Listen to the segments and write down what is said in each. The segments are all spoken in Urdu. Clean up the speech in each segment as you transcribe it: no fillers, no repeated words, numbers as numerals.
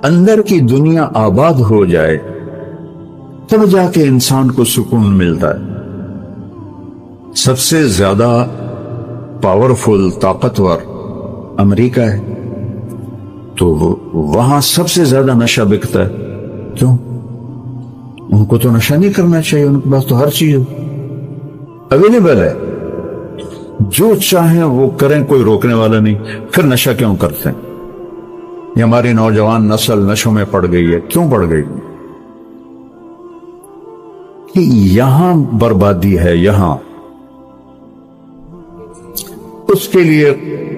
اندر کی دنیا آباد ہو جائے تب جا کے انسان کو سکون ملتا ہے۔ سب سے زیادہ پاورفل، طاقتور امریکہ ہے، تو وہاں سب سے زیادہ نشہ بکتا ہے۔ کیوں؟ ان کو تو نشہ نہیں کرنا چاہیے، ان کے پاس تو ہر چیز اویلیبل ہے، جو چاہیں وہ کریں، کوئی روکنے والا نہیں۔ پھر نشہ کیوں کرتے ہیں؟ یہ ہماری نوجوان نسل نشوں میں پڑ گئی ہے۔ کیوں پڑ گئی؟ کہ یہاں بربادی ہے، یہاں اس کے لیے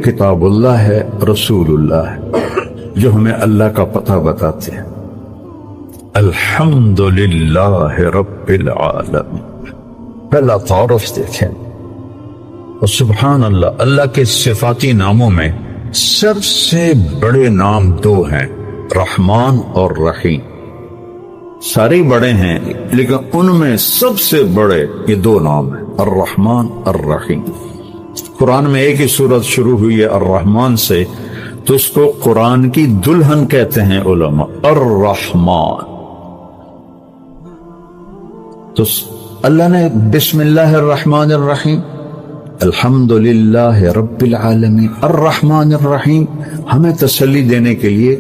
کتاب اللہ ہے، رسول اللہ ہے، جو ہمیں اللہ کا پتہ بتاتے ہیں۔ الحمدللہ رب العالمین، پہلا تعارف دیکھیں۔ اور سبحان اللہ، اللہ کے صفاتی ناموں میں سب سے بڑے نام دو ہیں، رحمان اور رحیم۔ سارے ہی بڑے ہیں، لیکن ان میں سب سے بڑے یہ دو نام ہیں، الرحمن الرحیم۔ قرآن میں ایک ہی سورت شروع ہوئی ہے الرحمن سے، تو اس کو قرآن کی دلہن کہتے ہیں علماء، الرحمن۔ تو اللہ نے بسم اللہ الرحمن الرحیم، الحمدللہ رب العالمین، الرحمن الرحیم، ہمیں تسلی دینے کے لیے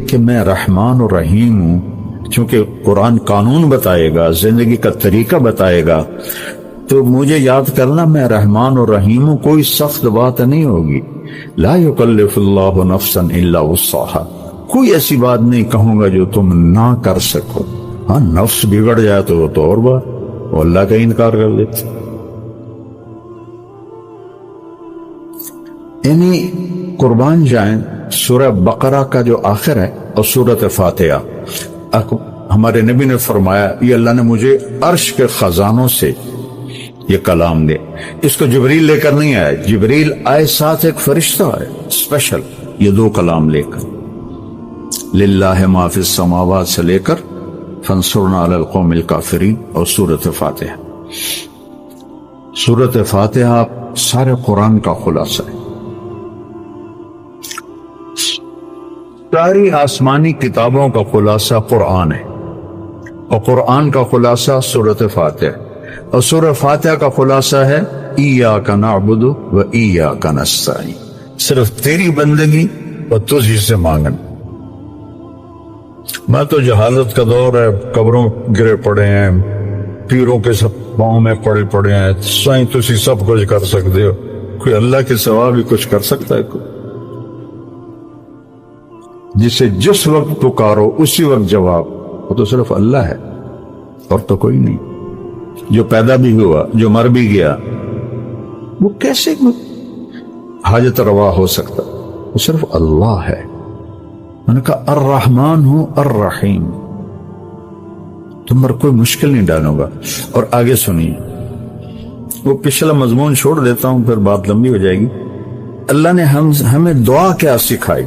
کہ میں رحمان و رحیم ہوں۔ چونکہ قرآن قانون بتائے گا، زندگی کا طریقہ بتائے گا، تو مجھے یاد کرنا میں رحمان و رحیم ہوں۔ کوئی سخت بات نہیں ہوگی، لا یکلف اللہ نفسا الا وسعها، کوئی ایسی بات نہیں کہوں گا جو تم نہ کر سکو۔ ہاں، نفس بگڑ جائے تو وہ تو اور بات، وہ اللہ کا انکار کر دیتے۔ یعنی قربان جائیں، سورہ بقرہ کا جو آخر ہے اور سورۃ فاتحہ، ہمارے نبی نے فرمایا یہ اللہ نے مجھے عرش کے خزانوں سے یہ کلام دے۔ اس کو جبریل لے کر نہیں آئے، جبریل آئے ساتھ ایک فرشتہ ہے اسپیشل، یہ دو کلام لے کر، للہ ما فی السماوات سے لے کر فانصرنا علی القوم الکافرین، اور سورۃ فاتحہ۔ سورۃ فاتحہ سارے قرآن کا خلاصہ ہے، ساری آسمانی کتابوں کا خلاصہ قرآن ہے، اور قرآن کا خلاصہ سورۃ فاتحہ، اور سورہ فاتحہ کا خلاصہ ہے ایاک نعبد و ایاک نستعین، صرف تیری بندگی اور تجھ سے مانگن۔ میں تو جہالت کا دور ہے، قبروں گرے پڑے ہیں، پیروں کے سب پاؤں میں پڑے پڑے ہیں، سائیں تسی سب کچھ کر سکتے ہو، کوئی اللہ کے سوا بھی کچھ کر سکتا ہے؟ کوئی جسے جس وقت پکارو اسی وقت جواب، وہ تو صرف اللہ ہے اور تو کوئی نہیں۔ جو پیدا بھی ہوا، جو مر بھی گیا، وہ کیسے حاجت روا ہو سکتا؟ وہ صرف اللہ ہے۔ میں نے کہا الرحمن ہوں الرحیم، تم پر کوئی مشکل نہیں ڈالوں گا۔ اور آگے سنیے، وہ پچھلا مضمون چھوڑ دیتا ہوں، پھر بات لمبی ہو جائے گی۔ اللہ نے ہمیں دعا کیا سکھائی،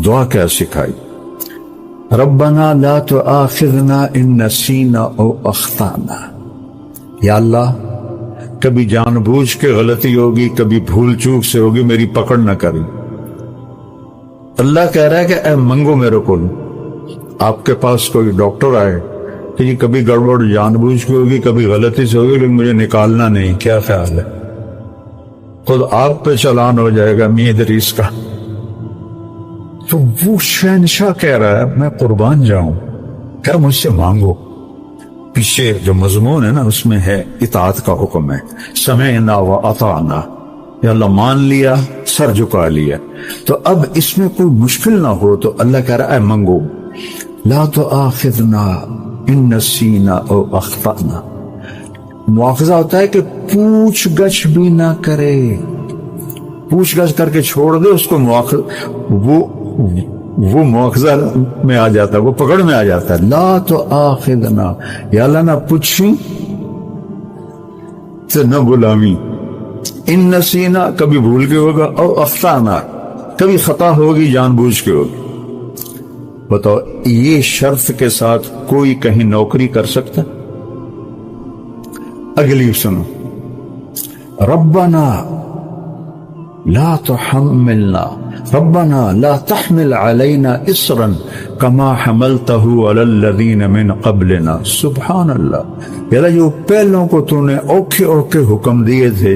دعا کیا سکھائی؟ ربنا لا تؤاخذنا ان نسینا او اخطانا، یا اللہ کبھی جان بوجھ کے غلطی ہوگی، کبھی بھول چوک سے ہوگی، میری پکڑ نہ کری۔ اللہ کہہ رہا ہے کہ اے منگو میرے کو، آپ کے پاس کوئی ڈاکٹر آئے کہ یہ کبھی گڑبڑ جان بوجھ کے ہوگی، کبھی غلطی سے ہوگی، لیکن مجھے نکالنا نہیں، کیا خیال ہے؟ خود آپ پہ چلان ہو جائے گا میاں ادریس کا۔ تو وہ شہنشاہ کہہ رہا ہے میں قربان جاؤں، کیا مجھ سے مانگو۔ پیچھے جو مضمون ہے نا، اس میں ہے اطاعت کا حکم ہے، سمعنا و اطعنا، یا اللہ مان لیا، سر جھکا لیا۔ تو اب اس میں کوئی مشکل نہ ہو تو اللہ کہہ رہا ہے منگو، لا تؤاخذنا ان نسینا او اخطانا۔ مواخذہ ہوتا ہے کہ پوچھ گچھ بھی نہ کرے، پوچھ گچھ کر کے چھوڑ دے اس کو، وہ مواخذہ میں آ جاتا ہے، وہ پکڑ میں آ جاتا ہے۔ لا تؤاخذنا، یا اللہ نہ پوچھی تو نہ غلامی، ان نسینا کبھی بھول کے ہوگا، اور اخطانا کبھی خطا ہوگی، جان بوجھ کے ہوگی۔ بتاؤ یہ شرط کے ساتھ کوئی کہیں نوکری کر سکتا؟ اگلی سنو، ربنا لا تحملنا ربنا لا تحمل علينا اسرا كما حملته على الذين من قبلنا. سبحان اللہ. یا اللہ جو پہلوں کو تو نے اوکھے اوکھے حکم دیے تھے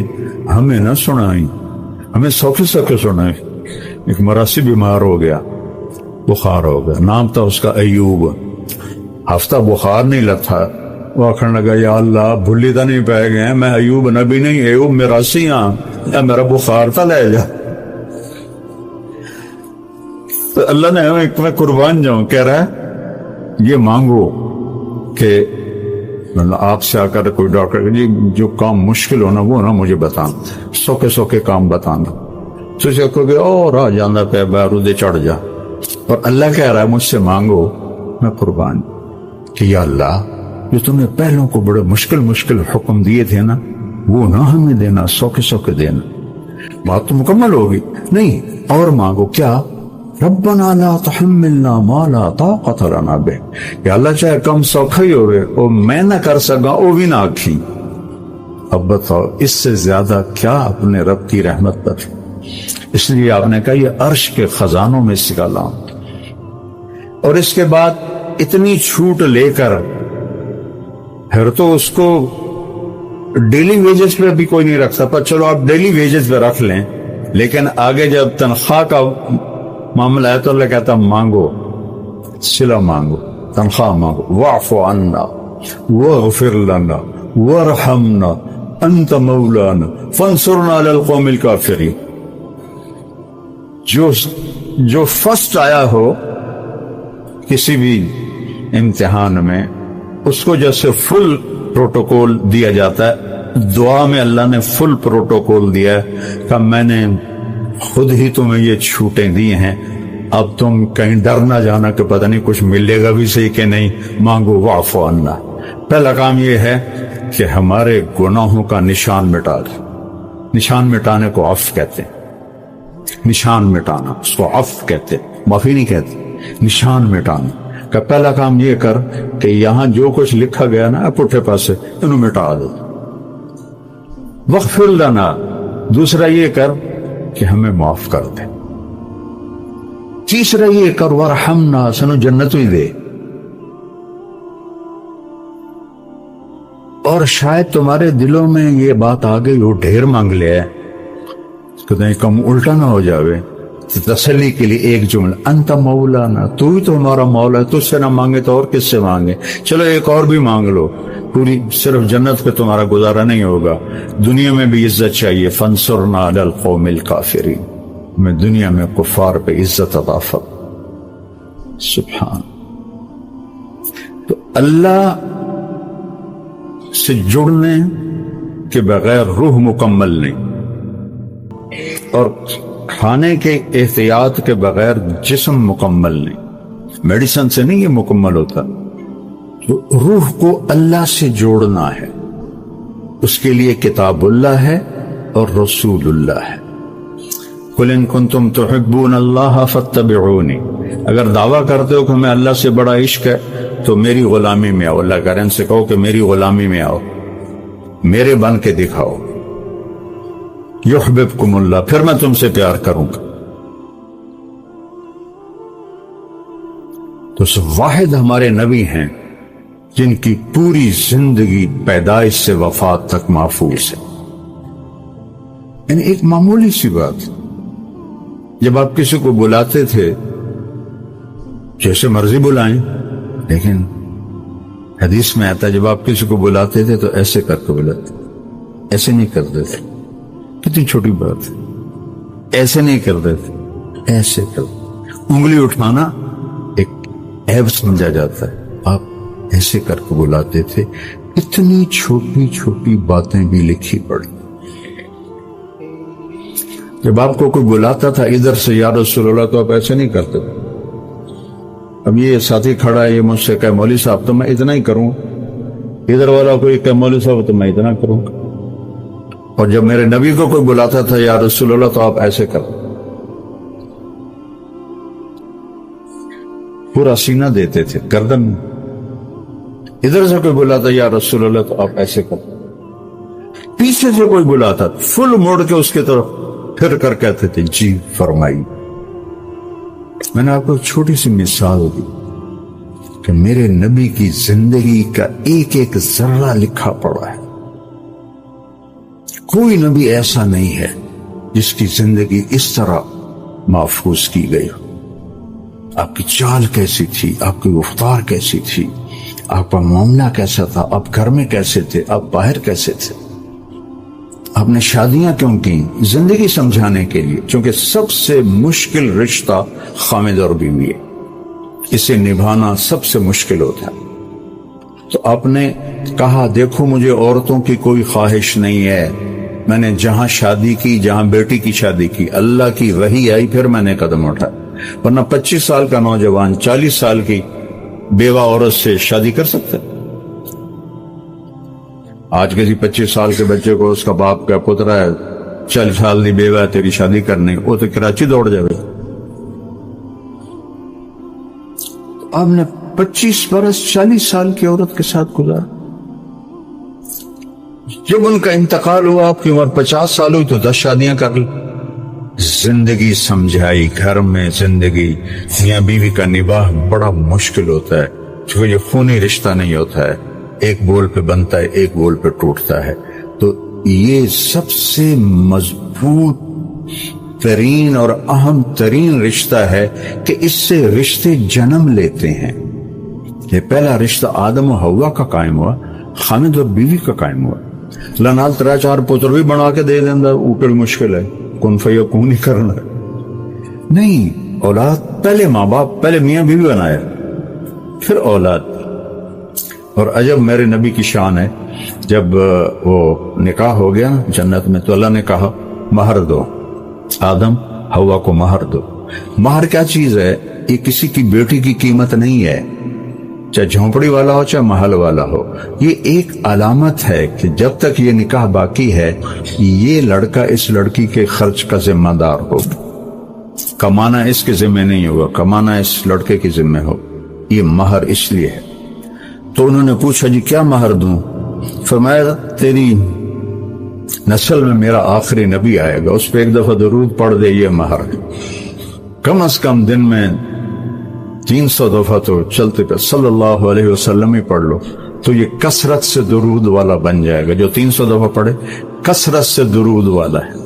ہمیں نہ سنائیں، ہمیں سوکھے سوکھے سنائیں. ایک مراسی بیمار ہو گیا، بخار ہو گیا، نام تھا اس کا ایوب. ہفتہ بخار نہیں لتھا، وہ آخر لگا یا اللہ بھلی تو نہیں پائے گئے، میں ایوب نبی نہیں، ایوب مراسی ہاں، یا میرا بخار تھا لے جا. تو اللہ نے میں قربان جاؤں، کہہ رہا ہے یہ مانگو کہ آپ سے آ کر کوئی ڈاکٹر جی جو کام مشکل ہونا وہ نہ مجھے بتانا، سوکھے سوکھے کام بتانا. تو اسے کہو گے اور آ جانا پہ بارودے چڑھ جا. اور اللہ کہہ رہا ہے مجھ سے مانگو، میں قربان کہ یا اللہ جو تم نے پہلوں کو بڑے مشکل مشکل حکم دیے تھے نا وہ نہ ہمیں دینا، سوکھے سوکھے دینا. بات تو مکمل ہوگی نہیں، اور مانگو کیا؟ ربنا لا تحملنا ما لا طاقت لنا به. یا اللہ چاہے کم سوکھا ہی ہوئے وہ میں نہ کر سکا وہ بھی نہ آکھی. اب بتاؤ اس سے زیادہ کیا اپنے رب کی رحمت پر. اس لیے آپ نے کہا یہ عرش کے خزانوں میں سے کا لام. اور اس کے بعد اتنی چھوٹ لے کر پھر تو اس کو ڈیلی ویجز پہ بھی کوئی نہیں رکھتا، پر چلو آپ ڈیلی ویجز پہ رکھ لیں، لیکن آگے جب تنخواہ کا معاملہ ہے تو اللہ کہتا مانگو، صلہ مانگو، تنخواہ مانگو. واعف عنا واغفر لنا وارحمنا انت مولانا فانصرنا علی القوم الکافرین. جو فرسٹ آیا ہو کسی بھی امتحان میں اس کو جیسے فل پروٹوکول دیا جاتا ہے، دعا میں اللہ نے فل پروٹوکول دیا ہے کہ میں نے خود ہی تمہیں یہ چھوٹیں دی ہیں، اب تم کہیں ڈر نہ جانا کہ پتہ نہیں کچھ ملے گا بھی صحیح کہ نہیں. مانگو واعف عنا. پہلا کام یہ ہے کہ ہمارے گناہوں کا نشان مٹا دے. نشان مٹانے کو عفو کہتے ہیں، نشان مٹانا اس کو عفو کہتے ہیں، معافی نہیں کہتے. نشان مٹانا کا پہلا کام یہ کر کہ یہاں جو کچھ لکھا گیا نا پٹھے پاسے انہوں مٹا دے. واغفر لنا، دوسرا یہ کر کہ ہمیں معاف کر دے. تیسرا یہ کر ورحمنا، سنو جنت ہی دے. اور شاید تمہارے دلوں میں یہ بات آ گئی وہ ڈھیر مانگ لیا ہے، کہیں کم الٹا نہ ہو جاوے. تسلی کے لیے ایک جملہ انت مولانا، تو ہی تو ہمارا مولا ہے، تجھ سے نہ مانگے تو اور کس سے مانگے. چلو ایک اور بھی مانگ لو، پوری صرف جنت پہ تمہارا گزارا نہیں ہوگا، دنیا میں بھی عزت چاہیے. فانصرنا علی القوم الکافرین، میں دنیا میں کفار پہ عزت عطا فرما. سبحان. تو اللہ سے جڑنے کے بغیر روح مکمل نہیں، اور کھانے کے احتیاط کے بغیر جسم مکمل نہیں. میڈیسن سے نہیں یہ مکمل ہوتا. تو روح کو اللہ سے جوڑنا ہے، اس کے لیے کتاب اللہ ہے اور رسول اللہ ہے. قل ان کنتم تحبون اللہ فاتبعونی، اگر دعویٰ کرتے ہو کہ ہمیں اللہ سے بڑا عشق ہے تو میری غلامی میں آؤ. اللہ کہہ رہے ہیں ان سے کہو کہ میری غلامی میں آؤ، میرے بن کے دکھاؤ. یحببکم اللہ، پھر میں تم سے پیار کروں گا. تو واحد ہمارے نبی ہیں جن کی پوری زندگی پیدائش سے وفات تک محفوظ ہے. یعنی ایک معمولی سی بات، جب آپ کسی کو بلاتے تھے جیسے مرضی بلائیں، لیکن حدیث میں آتا ہے جب آپ کسی کو بلاتے تھے تو ایسے کر کے بلاتے، ایسے نہیں کرتے تھے. کتنی چھوٹی بات ہے، ایسے نہیں کرتے تھے، ایسے کر. انگلی اٹھانا ایک عیب سمجھا جاتا ہے، آپ ایسے کر کے بلاتے تھے. اتنی چھوٹی چھوٹی باتیں بھی لکھی پڑی. جب آپ کو کوئی بلاتا تھا ادھر سے یا رسول اللہ تو آپ ایسے نہیں کرتے. اب یہ ساتھی کھڑا ہے، یہ مجھ سے کہے مولوی صاحب تو میں اتنا ہی کروں، ادھر والا کوئی کہے مولوی صاحب تو میں اتنا کروں. اور جب میرے نبی کو کوئی بلاتا تھا یا رسول اللہ تو آپ ایسے کر، پورا سینہ دیتے تھے، گردن. ادھر سے کوئی بلاتا یا رسول اللہ تو آپ ایسے کر. پیچھے سے کوئی بلاتا فل موڑ کے اس کے طرف پھر کر کہتے تھے جی فرمائی. میں نے آپ کو چھوٹی سی مثال دی کہ میرے نبی کی زندگی کا ایک ایک ذرہ لکھا پڑا ہے. کوئی نبی ایسا نہیں ہے جس کی زندگی اس طرح محفوظ کی گئی ہو. آپ کی چال کیسی تھی, آپ کی گفتار کیسی تھی, آپ کا معاملہ کیسا تھا, آپ گھر میں کیسے تھے, آپ باہر کیسے تھے, آپ نے شادیاں کیوں کی, زندگی سمجھانے کے لیے. چونکہ سب سے مشکل رشتہ خامد اور بیوی ہے, اسے نبھانا سب سے مشکل ہوتا ہے. تو آپ نے کہا دیکھو مجھے عورتوں کی کوئی خواہش نہیں ہے, میں نے جہاں شادی کی, جہاں بیٹی کی شادی کی, اللہ کی وحی آئی پھر میں نے قدم اٹھایا. ورنہ 25 سال کا نوجوان 40 سال کی بیوہ عورت سے شادی کر سکتا ہے؟ آج کسی 25 سال کے بچے کو اس کا باپ کا پترا ہے 40 سال کی بیوہ ہے تیری شادی کرنے, وہ تو کراچی دوڑ جائے. آپ نے 25 برس 40 سال کی عورت کے ساتھ گزارا. جب ان کا انتقال ہوا آپ کی عمر 50 سال ہوئی تو 10 شادیاں کر لی. زندگی سمجھائی, گھر میں زندگی میاں بیوی کا نباہ بڑا مشکل ہوتا ہے, کیونکہ یہ خونی رشتہ نہیں ہوتا ہے, ایک بول پہ بنتا ہے ایک بول پہ ٹوٹتا ہے. تو یہ سب سے مضبوط ترین اور اہم ترین رشتہ ہے کہ اس سے رشتے جنم لیتے ہیں. یہ پہلا رشتہ آدم و حوا کا قائم ہوا, خامد اور بیوی کا قائم ہوا. اللہ نال 3-4 پتر بھی بنا کے دے دیں اوپر مشکل ہے, کن فیکون ہی کرنا نہیں. اولاد پہلے ماں باپ, پہلے میاں بیوی بنایا پھر اولاد. اور عجب میرے نبی کی شان ہے, جب وہ نکاح ہو گیا جنت میں تو اللہ نے کہا مہر دو, آدم حوا کو مہر دو. مہر کیا چیز ہے؟ یہ کسی کی بیٹی کی قیمت نہیں ہے, چاہے جھونپڑی والا ہو چاہے محل والا ہو. یہ ایک علامت ہے کہ جب تک یہ نکاح باقی ہے یہ لڑکا اس لڑکی کے خرچ کا ذمہ دار ہو. کمانا اس کے ذمہ نہیں ہوگا, کمانا اس لڑکے کے ذمہ ہو. یہ مہر اس لیے ہے. تو انہوں نے پوچھا جی کیا مہر دوں؟ فرمایا تیری نسل میں میرا آخری نبی آئے گا, اس پہ ایک دفعہ درود پڑھ دے, یہ مہر ہے. کم از کم دن میں 300 دفعہ تو چلتے پہ صلی اللہ علیہ وسلم ہی پڑھ لو تو یہ کثرت سے درود والا بن جائے گا. جو 300 دفعہ پڑھے کثرت سے درود والا ہے,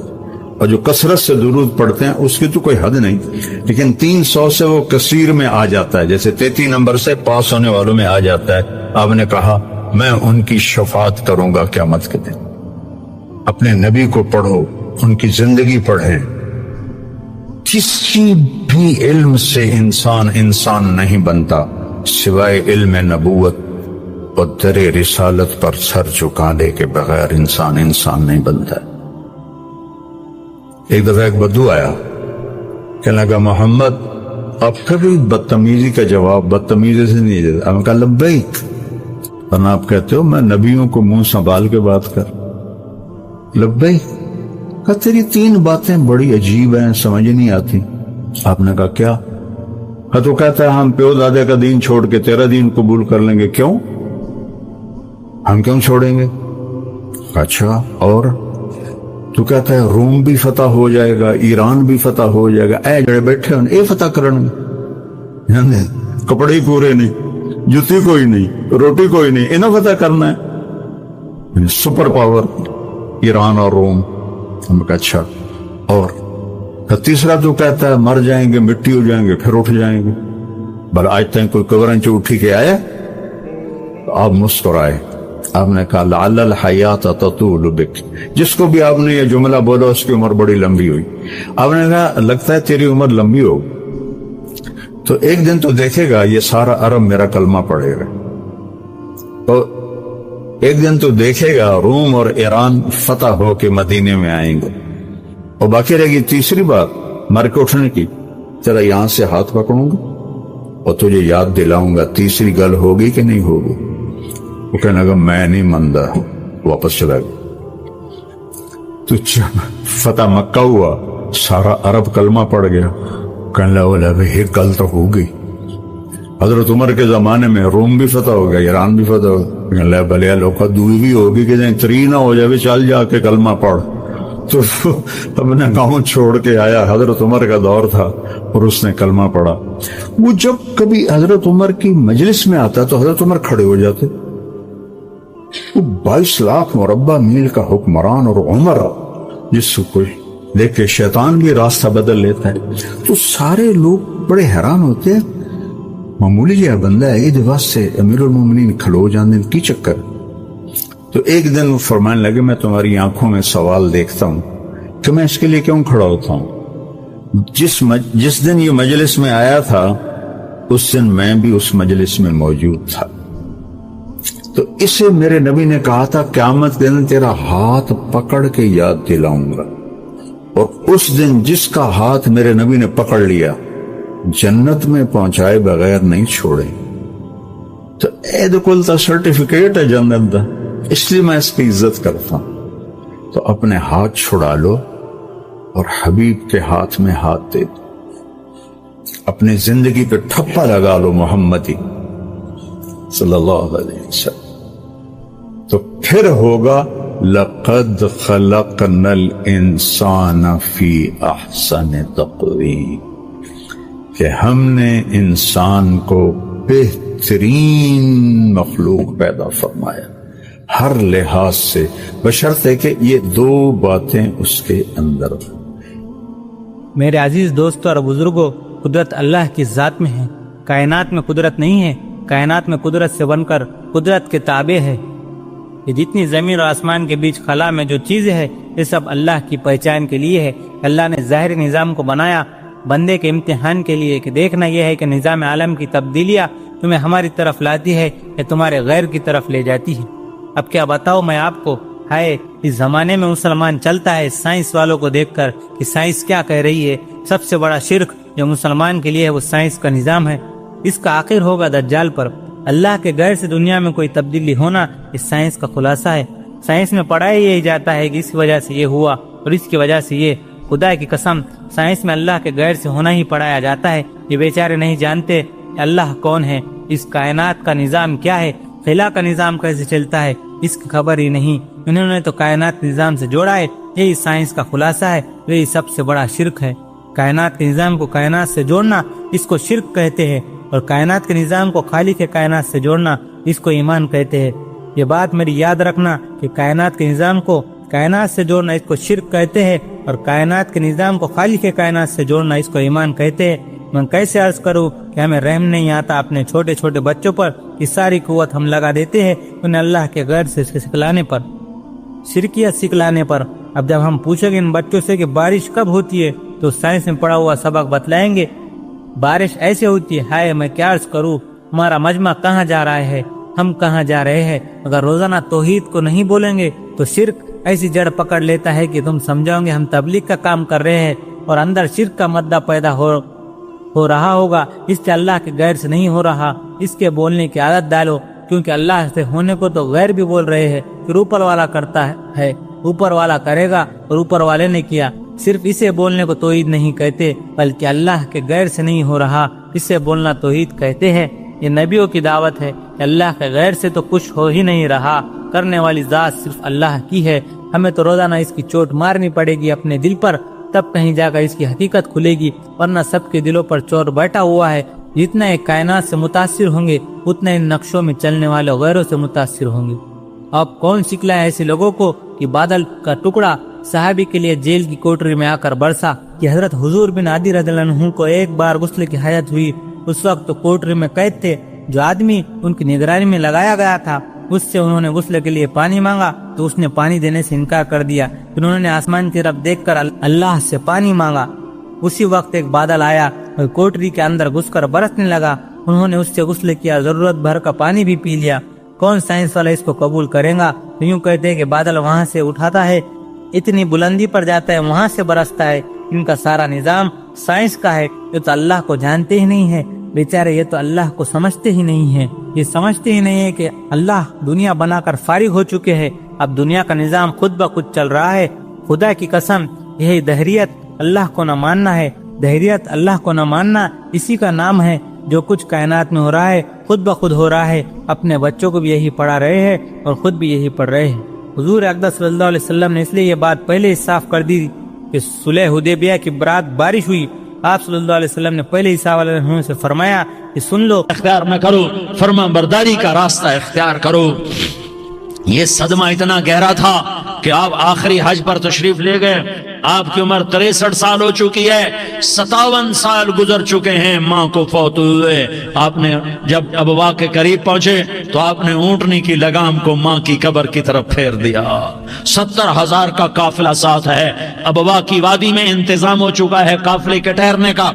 اور جو کثرت سے درود پڑھتے ہیں اس کی تو کوئی حد نہیں, لیکن 300 سے وہ کثیر میں آ جاتا ہے, جیسے 33 نمبر سے پاس ہونے والوں میں آ جاتا ہے. آپ نے کہا میں ان کی شفاعت کروں گا قیامت کے دن. اپنے نبی کو پڑھو, ان کی زندگی پڑھیں. کسی بھی علم سے انسان نہیں بنتا سوائے علم نبوت اور در رسالت پر سر جھکانے کے بغیر انسان نہیں بنتا. ایک دفعہ ایک بدو آیا, کہنے لگا محمد آپ کبھی بدتمیزی کا جواب بدتمیزی سے نہیں دیتا. آپ نے کہا لبیک, ورنہ آپ کہتے ہو میں نبیوں کو منہ سنبھال کے بات کر. لبیک. کہا تیری 3 باتیں بڑی عجیب ہیں, سمجھ نہیں آتی. آپ نے کہا کیا؟ تو کہتا ہے ہم پیو دادے کا دین چھوڑ کے تیرا دین قبول کر لیں گے. کیوں؟ ہم کیوں چھوڑیں گے؟ اچھا اور؟ تو کہتا ہے روم بھی فتح ہو جائے گا, ایران بھی فتح ہو جائے گا. اے جڑے بیٹھے ہوں اے فتح کرن گے, کپڑے ہی پورے نہیں, جوتی کوئی نہیں, روٹی کوئی نہیں, انہیں فتح کرنا ہے. سپر پاور ایران اور روم. ہم کہا اچھا اور؟ تیسرا تو کہتا ہے مر جائیں گے, مٹی ہو جائیں گے, پھر اٹھ جائیں گے. بل آج تک کوئی قبریں سے اٹھی کے آیا؟ آپ مسکرائے. آپ نے کہا لعل الحیات تطول بک. جس کو بھی آپ نے یہ جملہ بولا اس کی عمر بڑی لمبی ہوئی. آپ نے کہا لگتا ہے تیری عمر لمبی ہو تو ایک دن تو دیکھے گا یہ سارا عرب میرا کلمہ پڑھے گا, تو ایک دن تو دیکھے گا روم اور ایران فتح ہو کے مدینے میں آئیں گے. اور باقی رہے گی تیسری بات مر کے اٹھنے کی. تیرا یہاں سے ہاتھ پکڑوں گا اور تجھے یاد دلاؤں گا تیسری گل ہوگی کہ نہیں ہوگی. وہ کہنے لگا میں نہیں مانتا, واپس چلا گیا. تو فتح مکہ ہوا, سارا عرب کلمہ پڑ گیا. کہنے لگا ایک گل تو ہوگی. حضرت عمر کے زمانے میں روم بھی فتح ہو گیا, ایران بھی فتح ہو گیا. بھلے لوگ دوئی بھی ہوگی کہ تری نہ ہو جائے, چل جا کے کلمہ پڑھ. تو اپنا گاؤں چھوڑ کے آیا. حضرت عمر کا دور تھا اور اس نے کلمہ پڑھا. وہ جب کبھی حضرت عمر کی مجلس میں آتا تو حضرت عمر کھڑے ہو جاتے. وہ 22 لاکھ مربع میل کا حکمران اور عمر جس کو دیکھ کے شیطان بھی راستہ بدل لیتا ہے. تو سارے لوگ بڑے حیران ہوتے ہیں, معمولی یہ بندہ ہے یہ واسطے امیر المومنین کھلو جانے کی چکر. تو ایک دن وہ فرمانے لگے میں تمہاری آنکھوں میں سوال دیکھتا ہوں کہ میں اس کے لیے کیوں کھڑا ہوتا ہوں. جس دن یہ مجلس میں آیا تھا اس دن میں بھی اس مجلس میں موجود تھا. تو اسے میرے نبی نے کہا تھا قیامت کے دن تیرا ہاتھ پکڑ کے یاد دلاؤں گا, اور اس دن جس کا ہاتھ میرے نبی نے پکڑ لیا جنت میں پہنچائے بغیر نہیں چھوڑے. تو اے کل تا سرٹیفکیٹ ہے جنت دا, اس لیے میں اس کی عزت کرتا ہوں. تو اپنے ہاتھ چھڑا لو اور حبیب کے ہاتھ میں ہاتھ دے دو, اپنی زندگی پہ ٹھپا لگا لو محمدی صلی اللہ علیہ وسلم. تو پھر ہوگا لقد خلقنا الانسان فی احسن تقویم, کہ ہم نے انسان کو بہترین مخلوق پیدا فرمایا ہر لحاظ سے, بشرطے کہ یہ دو باتیں اس کے اندر. میرے عزیز دوستوں اور بزرگوں, قدرت اللہ کی ذات میں ہے, کائنات میں قدرت نہیں ہے. کائنات میں قدرت سے بن کر قدرت کے تابع ہے. یہ جتنی زمین اور آسمان کے بیچ خلا میں جو چیزیں ہے یہ سب اللہ کی پہچان کے لیے ہے. اللہ نے ظاہری نظام کو بنایا بندے کے امتحان کے لیے, کہ دیکھنا یہ ہے کہ نظام عالم کی تبدیلیاں تمہیں ہماری طرف لاتی ہے یا تمہارے غیر کی طرف لے جاتی ہے. اب کیا بتاؤ میں آپ کو, ہے اس زمانے میں مسلمان چلتا ہے سائنس والوں کو دیکھ کر کہ سائنس کیا کہہ رہی ہے. سب سے بڑا شرک جو مسلمان کے لیے ہے وہ سائنس کا نظام ہے. اس کا آخر ہوگا دجال پر. اللہ کے غیر سے دنیا میں کوئی تبدیلی ہونا اس سائنس کا خلاصہ ہے. سائنس میں پڑھایا یہی جاتا ہے کہ اس کی وجہ سے یہ ہوا اور اس کی وجہ سے یہ. خدا کی قسم سائنس میں اللہ کے غیر سے ہونا ہی پڑھایا جاتا ہے. یہ بیچارے نہیں جانتے کہ اللہ کون ہے, اس کائنات کا نظام کیا ہے, خلا کا نظام کیسے چلتا ہے, اس کی خبر ہی نہیں. انہوں نے تو کائنات نظام سے جوڑا ہے. یہی سائنس کا خلاصہ ہے, یہی سب سے بڑا شرک ہے. کائنات کے نظام کو کائنات سے جوڑنا اس کو شرک کہتے ہیں, اور کائنات کے نظام کو خالق کائنات سے جوڑنا اس کو ایمان کہتے ہیں. یہ بات میری یاد رکھنا کہ کائنات کے نظام کو کائنات سے جوڑنا اس کو شرک کہتے ہیں, اور کائنات کے نظام کو خالق کائنات سے جوڑنا اس کو ایمان کہتے ہیں. میں کیسے عرض کروں کہ ہمیں رحم نہیں آتا اپنے چھوٹے چھوٹے بچوں پر, کہ ساری قوت ہم لگا دیتے ہیں انہیں اللہ کے غیر سے سکھلانے پر, شرکیت سکھلانے پر. اب جب ہم پوچھیں گے ان بچوں سے کہ بارش کب ہوتی ہے تو سائنس میں پڑھا ہوا سبق بتلائیں گے بارش ایسے ہوتی ہے. ہائے میں کیا عرض کروں, ہمارا مجمع کہاں جا رہا ہے, ہم کہاں جا رہے ہیں. اگر روزانہ توحید کو نہیں بولیں گے تو شرک ایسی جڑ پکڑ لیتا ہے کہ تم سمجھو گے ہم تبلیغ کا کام کر رہے ہیں, اور اندر شرک کا مادہ پیدا ہو رہا ہوگا. اس سے اللہ کے غیر سے نہیں ہو رہا. اس کے بولنے کی عادت ڈالو, کیونکہ اللہ سے ہونے کو تو غیر بھی بول رہے ہیں. پھر اوپر والا کرتا ہے, اوپر والا کرے گا اور اوپر والے نے کیا. صرف اسے بولنے کو توحید نہیں کہتے, بلکہ اللہ کے غیر سے نہیں ہو رہا اسے بولنا توحید کہتے ہیں. یہ نبیوں کی دعوت ہے کہ اللہ کے غیر سے تو کچھ ہو ہی نہیں رہا, کرنے والی ذات صرف اللہ کی ہے. ہمیں تو روزانہ اس کی چوٹ مارنی پڑے گی اپنے دل پر, تب کہیں جا کر اس کی حقیقت کھلے گی, ورنہ سب کے دلوں پر چور بیٹھا ہوا ہے. جتنا ایک کائنات سے متاثر ہوں گے اتنا ان نقشوں میں چلنے والے غیروں سے متاثر ہوں گے. اب کون سکھلا ہے ایسے لوگوں کو کہ بادل کا ٹکڑا صحابی کے لیے جیل کی کوٹری میں آ کر برسا, کہ حضرت حضور بن عدی رضی اللہ عنہ کو ایک بار غسل کی حاجت ہوئی. اس وقت تو کوٹری میں قید تھے. جو آدمی ان کی نگرانی میں لگایا گیا تھا اس سے انہوں نے غسل کے لیے پانی مانگا تو اس نے پانی دینے سے انکار کر دیا. پھر انہوں نے آسمان کی طرف دیکھ کر اللہ سے پانی مانگا. اسی وقت ایک بادل آیا اور کوٹری کے اندر گھس کر برسنے لگا. انہوں نے اس سے غسل کیا, ضرورت بھر کا پانی بھی پی لیا. کون سائنس والا اس کو قبول کرے گا؟ یوں کہتے ہیں کہ بادل وہاں سے اٹھاتا ہے, اتنی بلندی پر جاتا ہے, وہاں سے برستا ہے. ان کا سارا نظام سائنس کا ہے. یہ تو اللہ کو جانتے ہی نہیں ہے بیچارے, یہ تو اللہ کو سمجھتے ہی نہیں ہے. یہ سمجھتے ہی نہیں ہے کہ اللہ دنیا بنا کر فارغ ہو چکے ہیں, اب دنیا کا نظام خود بخود چل رہا ہے. خدا کی قسم یہی دہریت اللہ کو نہ ماننا ہے. دہریت اللہ کو نہ ماننا اسی کا نام ہے. جو کچھ کائنات میں ہو رہا ہے خود بخود ہو رہا ہے. اپنے بچوں کو بھی یہی پڑھا رہے ہیں اور خود بھی یہی پڑھ رہے ہیں. حضور اقدس صلی اللہ علیہ وسلم نے اس لیے یہ بات پہلے ہی صاف کر دی کہ صلح حدیبیہ کی برات بارش ہوئی. آپ صلی اللہ علیہ وسلم نے پہلے ہی صحابہ علیہ وسلم سے فرمایا کہ سن لو، اختیار نہ کرو، فرما برداری کا راستہ اختیار کرو. یہ صدمہ اتنا گہرا تھا کہ آپ آخری حج پر تشریف لے گئے. آپ کی عمر 63 سال ہو چکی ہے، 57 سال گزر چکے ہیں ماں کو فوت ہوئے. آپ نے جب ابوا کے قریب پہنچے تو آپ نے اونٹنی کی لگام کو ماں کی قبر کی طرف پھیر دیا. 70,000 کا قافلہ ساتھ ہے. ابوا کی وادی میں انتظام ہو چکا ہے قافلے کے ٹھہرنے کا.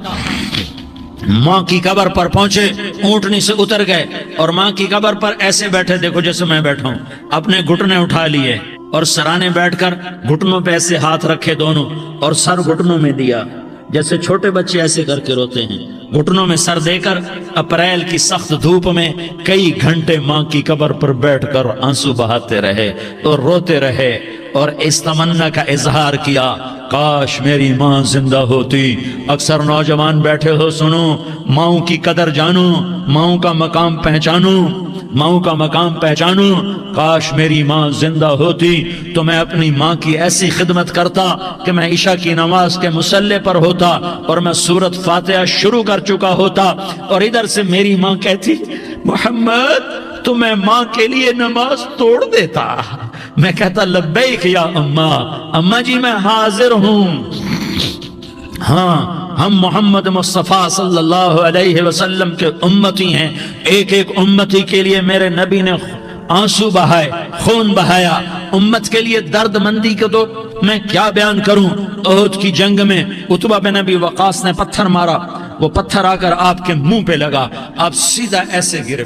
ماں کی قبر پر پہنچے، اونٹنی سے اتر گئے اور ماں کی قبر پر ایسے بیٹھے، دیکھو جیسے میں بیٹھا ہوں، اپنے گھٹنے اٹھا لیے اور سرانے بیٹھ کر گھٹنوں پہ ایسے ہاتھ رکھے دونوں اور سر گھٹنوں میں دیا، جیسے چھوٹے بچے ایسے کر کے روتے ہیں. گھٹنوں میں سر دے کر اپریل کی سخت دھوپ میں کئی گھنٹے ماں کی قبر پر بیٹھ کر آنسو بہاتے رہے اور روتے رہے اور اس تمنا کا اظہار کیا، کاش میری ماں زندہ ہوتی. اکثر نوجوان بیٹھے ہو، سنو، ماؤں کی قدر جانو، ماؤں کا مقام پہچانو، ماؤں کا مقام پہچانو. کاش میری ماں زندہ ہوتی تو میں اپنی ماں کی ایسی خدمت کرتا کہ میں عشاء کی نماز کے مصلی پر ہوتا اور میں سورۃ فاتحہ شروع کر چکا ہوتا اور ادھر سے میری ماں کہتی، محمد تو میں ماں کے لیے نماز توڑ دیتا. میں کہتا، لبیک یا اماں، اماں جی میں حاضر ہوں. ہاں، ہم محمد مصطفیٰ صلی اللہ علیہ وسلم کے امتی ہیں. ایک ایک امتی کے لیے میرے نبی نے آنسو بہائے، خون بہایا. امت کے لیے درد مندی کو تو میں کیا بیان کروں. احد کی جنگ میں عتبہ بن ابی وقاص نے پتھر مارا، وہ پتھر آ کر آپ کے منہ پہ لگا، آپ سیدھا ایسے گرے،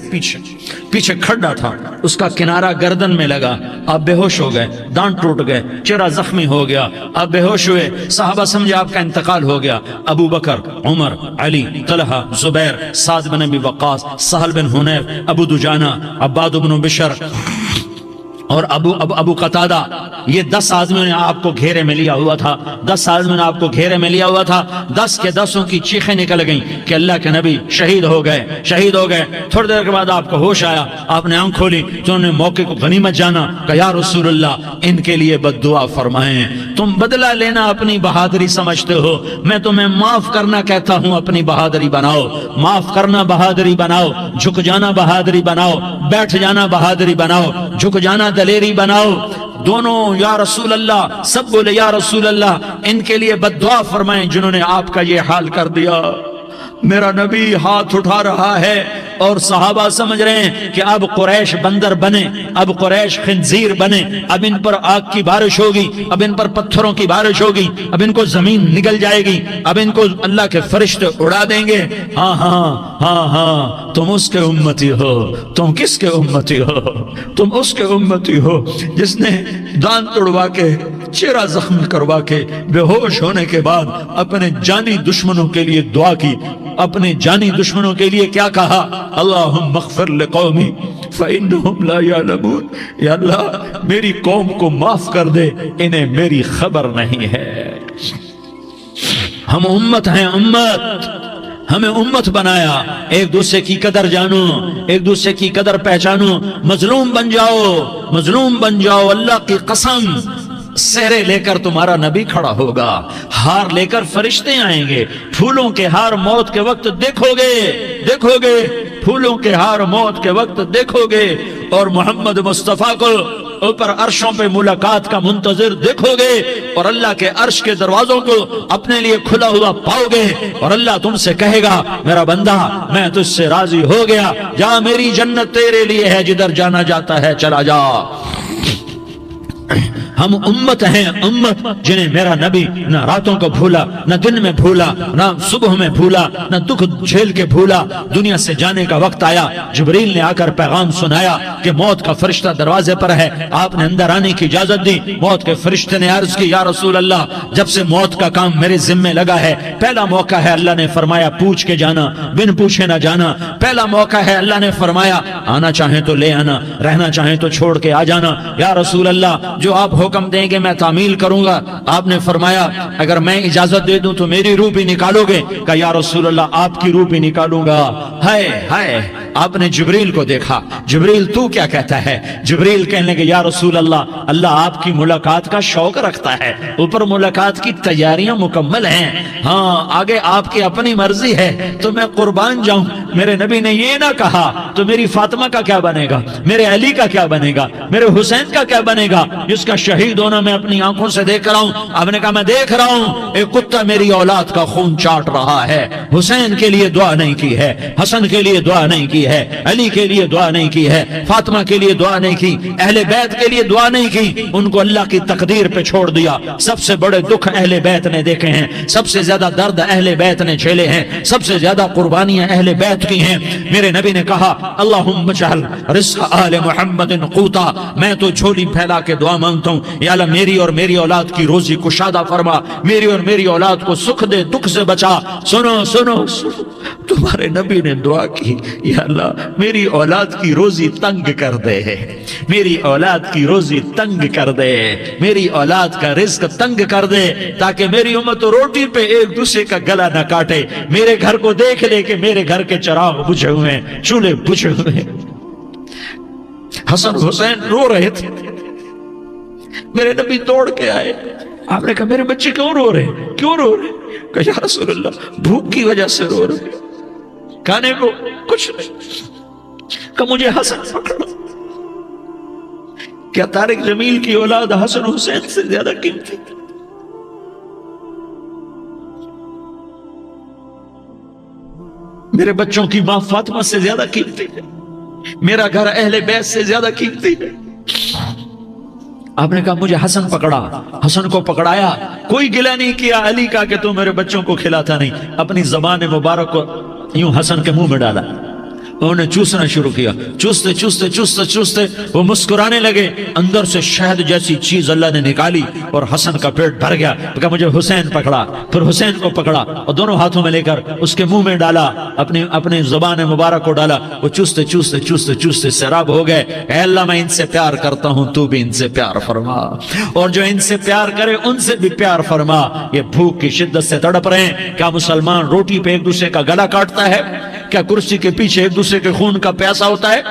پیچھے کھڈا تھا، اس کا کنارہ گردن میں لگا، آپ بے ہوش ہو گئے، دانت ٹوٹ گئے، چہرہ زخمی ہو گیا، آپ بے ہوش ہوئے. صحابہ سمجھے آپ کا انتقال ہو گیا. ابو بکر، عمر، علی، طلحہ، زبیر، سعد بن ابی وقاص، سہل بن حنیف، ابو دجانہ، عباد بن بشر اور ابو قتادہ، یہ 10 آدمیوں نے آپ کو گھیرے میں لیا ہوا تھا. 10 آدمیوں نے آپ کو گھیرے میں لیا ہوا تھا. 10 کے 10 کی چیخیں نکل گئیں کہ اللہ کے نبی شہید ہو گئے، شہید ہو گئے. تھوڑی دیر کے بعد آپ کو ہوش آیا، آپ نے آنکھ کھولی تو انہوں نے موقع کو غنیمت جانا کہ یا رسول اللہ ان کے لیے بد دعا فرمائیں. تم بدلہ لینا اپنی بہادری سمجھتے ہو، میں تمہیں معاف کرنا کہتا ہوں اپنی بہادری بناؤ. معاف کرنا بہادری بناؤ، جھک جانا بہادری بناؤ، بیٹھ جانا بہادری بناؤ، جھک جانا دلیری بناؤ. دونوں یا رسول اللہ، سب بولے یا رسول اللہ ان کے لیے بد دعا فرمائیں جنہوں نے آپ کا یہ حال کر دیا. میرا نبی ہاتھ اٹھا رہا ہے اور صحابہ سمجھ رہے ہیں کہ اب قریش بندر بنے، اب قریش خنزیر بنے، اب ان پر آگ کی بارش ہوگی، اب ان پر پتھروں کی بارش ہوگی، اب ان کو زمین نگل جائے گی، اب ان کو اللہ کے فرشتے اڑا دیں گے. ہاں ہاں ہاں ہاں، تم اس کے امتی ہو. تم کس کے امتی ہو؟ تم اس کے امتی ہو جس نے دانت توڑوا کے، چہرہ زخم کروا کے، بے ہوش ہونے کے بعد اپنے جانی دشمنوں کے لیے دعا کی. اپنے جانی دشمنوں کے لیے کیا کہا؟ اللہم اغفر لقومی فإنہم لا یعلمون. یا اللہ میری قوم کو معاف کر دے، انہیں میری خبر نہیں ہے. ہم امت ہیں، امت، ہمیں امت بنایا. ایک دوسرے کی قدر جانو، ایک دوسرے کی قدر پہچانو. مظلوم بن جاؤ، مظلوم بن جاؤ. اللہ کی قسم، سہرے لے کر تمہارا نبی کھڑا ہوگا، ہار لے کر فرشتے آئیں گے. پھولوں کے ہار موت کے وقت دیکھو گے، دیکھو گے، پھولوں کے ہار موت کے وقت دیکھو گے. اور محمد مصطفیٰ کو اوپر عرشوں پہ ملاقات کا منتظر دیکھو گے اور اللہ کے عرش کے دروازوں کو اپنے لیے کھلا ہوا پاؤ گے. اور اللہ تم سے کہے گا، میرا بندہ میں تجھ سے راضی ہو گیا، جا میری جنت تیرے لیے ہے، جدھر جانا جاتا ہے چلا جا. ہم امت ہیں، امت جنہیں میرا نبی نہ راتوں کو بھولا، نہ دن میں بھولا، نہ صبح میں بھولا، نہ دکھ جھیل کے بھولا. دنیا سے جانے کا وقت آیا، جبریل نے آ کر پیغام سنایا کہ موت کا فرشتہ دروازے پر ہے. آپ نے اندر آنے کی اجازت دی. موت کے فرشتے نے عرض کی، یا رسول اللہ جب سے موت کا کام میرے ذمے لگا ہے، پہلا موقع ہے اللہ نے فرمایا پوچھ کے جانا، بن پوچھے نہ جانا. پہلا موقع ہے اللہ نے فرمایا آنا چاہیں تو لے آنا، رہنا چاہیں تو چھوڑ کے آ جانا. یا رسول اللہ جو آپ حکم دیں گے میں تعمیل کروں گا. آپ نے فرمایا اگر میں اجازت دے دوں تو میری روح بھی نکالو گے؟ کہا یا رسول اللہ آپ کی روح بھی نکالوں گا. ہائے آپ نے جبریل کو دیکھا. جبریل تو کیا کہتا ہے؟ جبریل کہنے لگے یا رسول اللہ اللہ آپ کی ملاقات کا شوق رکھتا ہے, اوپر ملاقات کی تیاریاں مکمل ہیں, ہاں آگے آپ کی اپنی مرضی ہے تو میں قربان جاؤں. میرے نبی نے یہ نہ کہا تو میری فاطمہ کا کیا بنے گا, میرے علی کا کیا بنے گا, میرے حسین کا کیا بنے گا جس کا شہید ہونا میں اپنی آنکھوں سے دیکھ رہا ہوں. آپ نے کہا میں دیکھ رہا ہوں ایک کتا میری اولاد کا خون چاٹ رہا ہے. حسین کے لیے دعا نہیں کی ہے, حسن کے لیے دعا نہیں کی ہے, علی کے لیے دعا نہیں کی ہے, فاطمہ کے لیے دعا نہیں کی, اہل بیت کے لیے دعا نہیں کی. ان کو اللہ کی تقدیر پہ چھوڑ دیا. سب سے بڑے دکھ اہل بیت نے دیکھے ہیں, سب سے زیادہ درد اہل بیت نے جھیلے ہیں, سب سے زیادہ قربانیاں اہل بیت کی ہیں. میرے نبی نے کہا اللہم اجعل رزق آل محمد قوتا, میں تو جھولی پھیلا کے دعا مانگتا ہوں یا اللہ میری اور میری اولاد کی روزی کشادہ فرما, میری اور میری اولاد کو سکھ دے, دکھ سے بچا. سنو سنو تمہارے نبی نے دعا کی یا اللہ میری اولاد کی روزی تنگ کر دے, میری اولاد کی روزی تنگ کر دے, میری اولاد کا رزق تنگ کر دے تاکہ میری امت روٹی پہ ایک دوسرے کا گلا نہ کاٹے. میرے گھر کو دیکھ لے کہ میرے گھر کے چراغ بجھے ہوئے ہیں, چولہے بجھے ہوئے ہیں. حسن حسین رو رہے تھے. میرے نبی دوڑ کے آئے. آپ نے کہا میرے بچے کیوں رو رہے, کیوں رو رہے؟ کہا یا رسول اللہ بھوک کی وجہ سے رو رہے, کھانے کو کچھ نہیں. کہ مجھے حسن پکڑا. کیا طارق جمیل کی اولاد حسن حسین سے زیادہ قیمتی؟ میرے بچوں کی ماں فاطمہ سے زیادہ قیمتی ہے, میرا گھر اہل بیت سے زیادہ قیمتی ہے. آپ نے کہا مجھے حسن پکڑا. حسن کو پکڑایا, کوئی گلہ نہیں کیا علی کا کہ تو میرے بچوں کو کھلاتا نہیں. اپنی زبان مبارک کو یوں حسن کے منہ میں ڈالا, انہوں نے چوسنا شروع کیا. چوستے چوستے چوستے چوستے وہ مسکرانے لگے. اندر سے شہد جیسی چیز اللہ نے نکالی اور حسن کا پیٹ بھر گیا. کہا مجھے حسین پکڑا. پھر حسین کو پکڑا اور دونوں ہاتھوں میں لے کر اس کے منہ میں ڈالا, اپنے زبان مبارک کو ڈالا. وہ چوستے چوستے چوستے چوستے سیراب ہو گئے. اے اللہ میں ان سے پیار کرتا ہوں, تو بھی ان سے پیار فرما, اور جو ان سے پیار کرے ان سے بھی پیار فرما. یہ بھوک کی شدت سے تڑپ رہے ہیں. کیا مسلمان روٹی پہ ایک دوسرے کا گلا کاٹتا ہے؟ کیا کرسی کے پیچھے ایک دوسرے کے خون کا پیاسا ہوتا ہے؟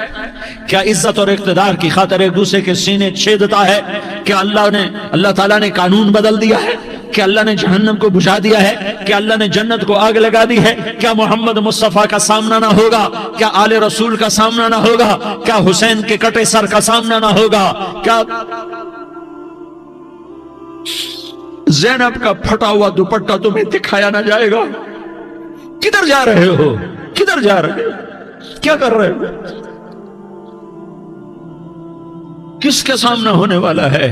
کیا عزت اور اقتدار کی خاطر ایک دوسرے کے سینے چھیدتا ہے؟ کیا اللہ تعالیٰ نے قانون بدل دیا ہے؟ کیا اللہ نے جہنم کو بجھا دیا ہے؟ کیا اللہ نے جنت کو آگ لگا دی ہے؟ کیا محمد مصطفیٰ کا سامنا نہ ہوگا؟ کیا آل رسول کا سامنا نہ ہوگا؟ کیا حسین کے کٹے سر کا سامنا نہ ہوگا؟ کیا زینب کا پھٹا ہوا دوپٹہ تمہیں دکھایا نہ جائے گا؟ کدھر جا رہے ہو؟ کدھر جا رہے ہو؟ کیا کر رہے ہو؟ کس کے سامنا ہونے والا ہے؟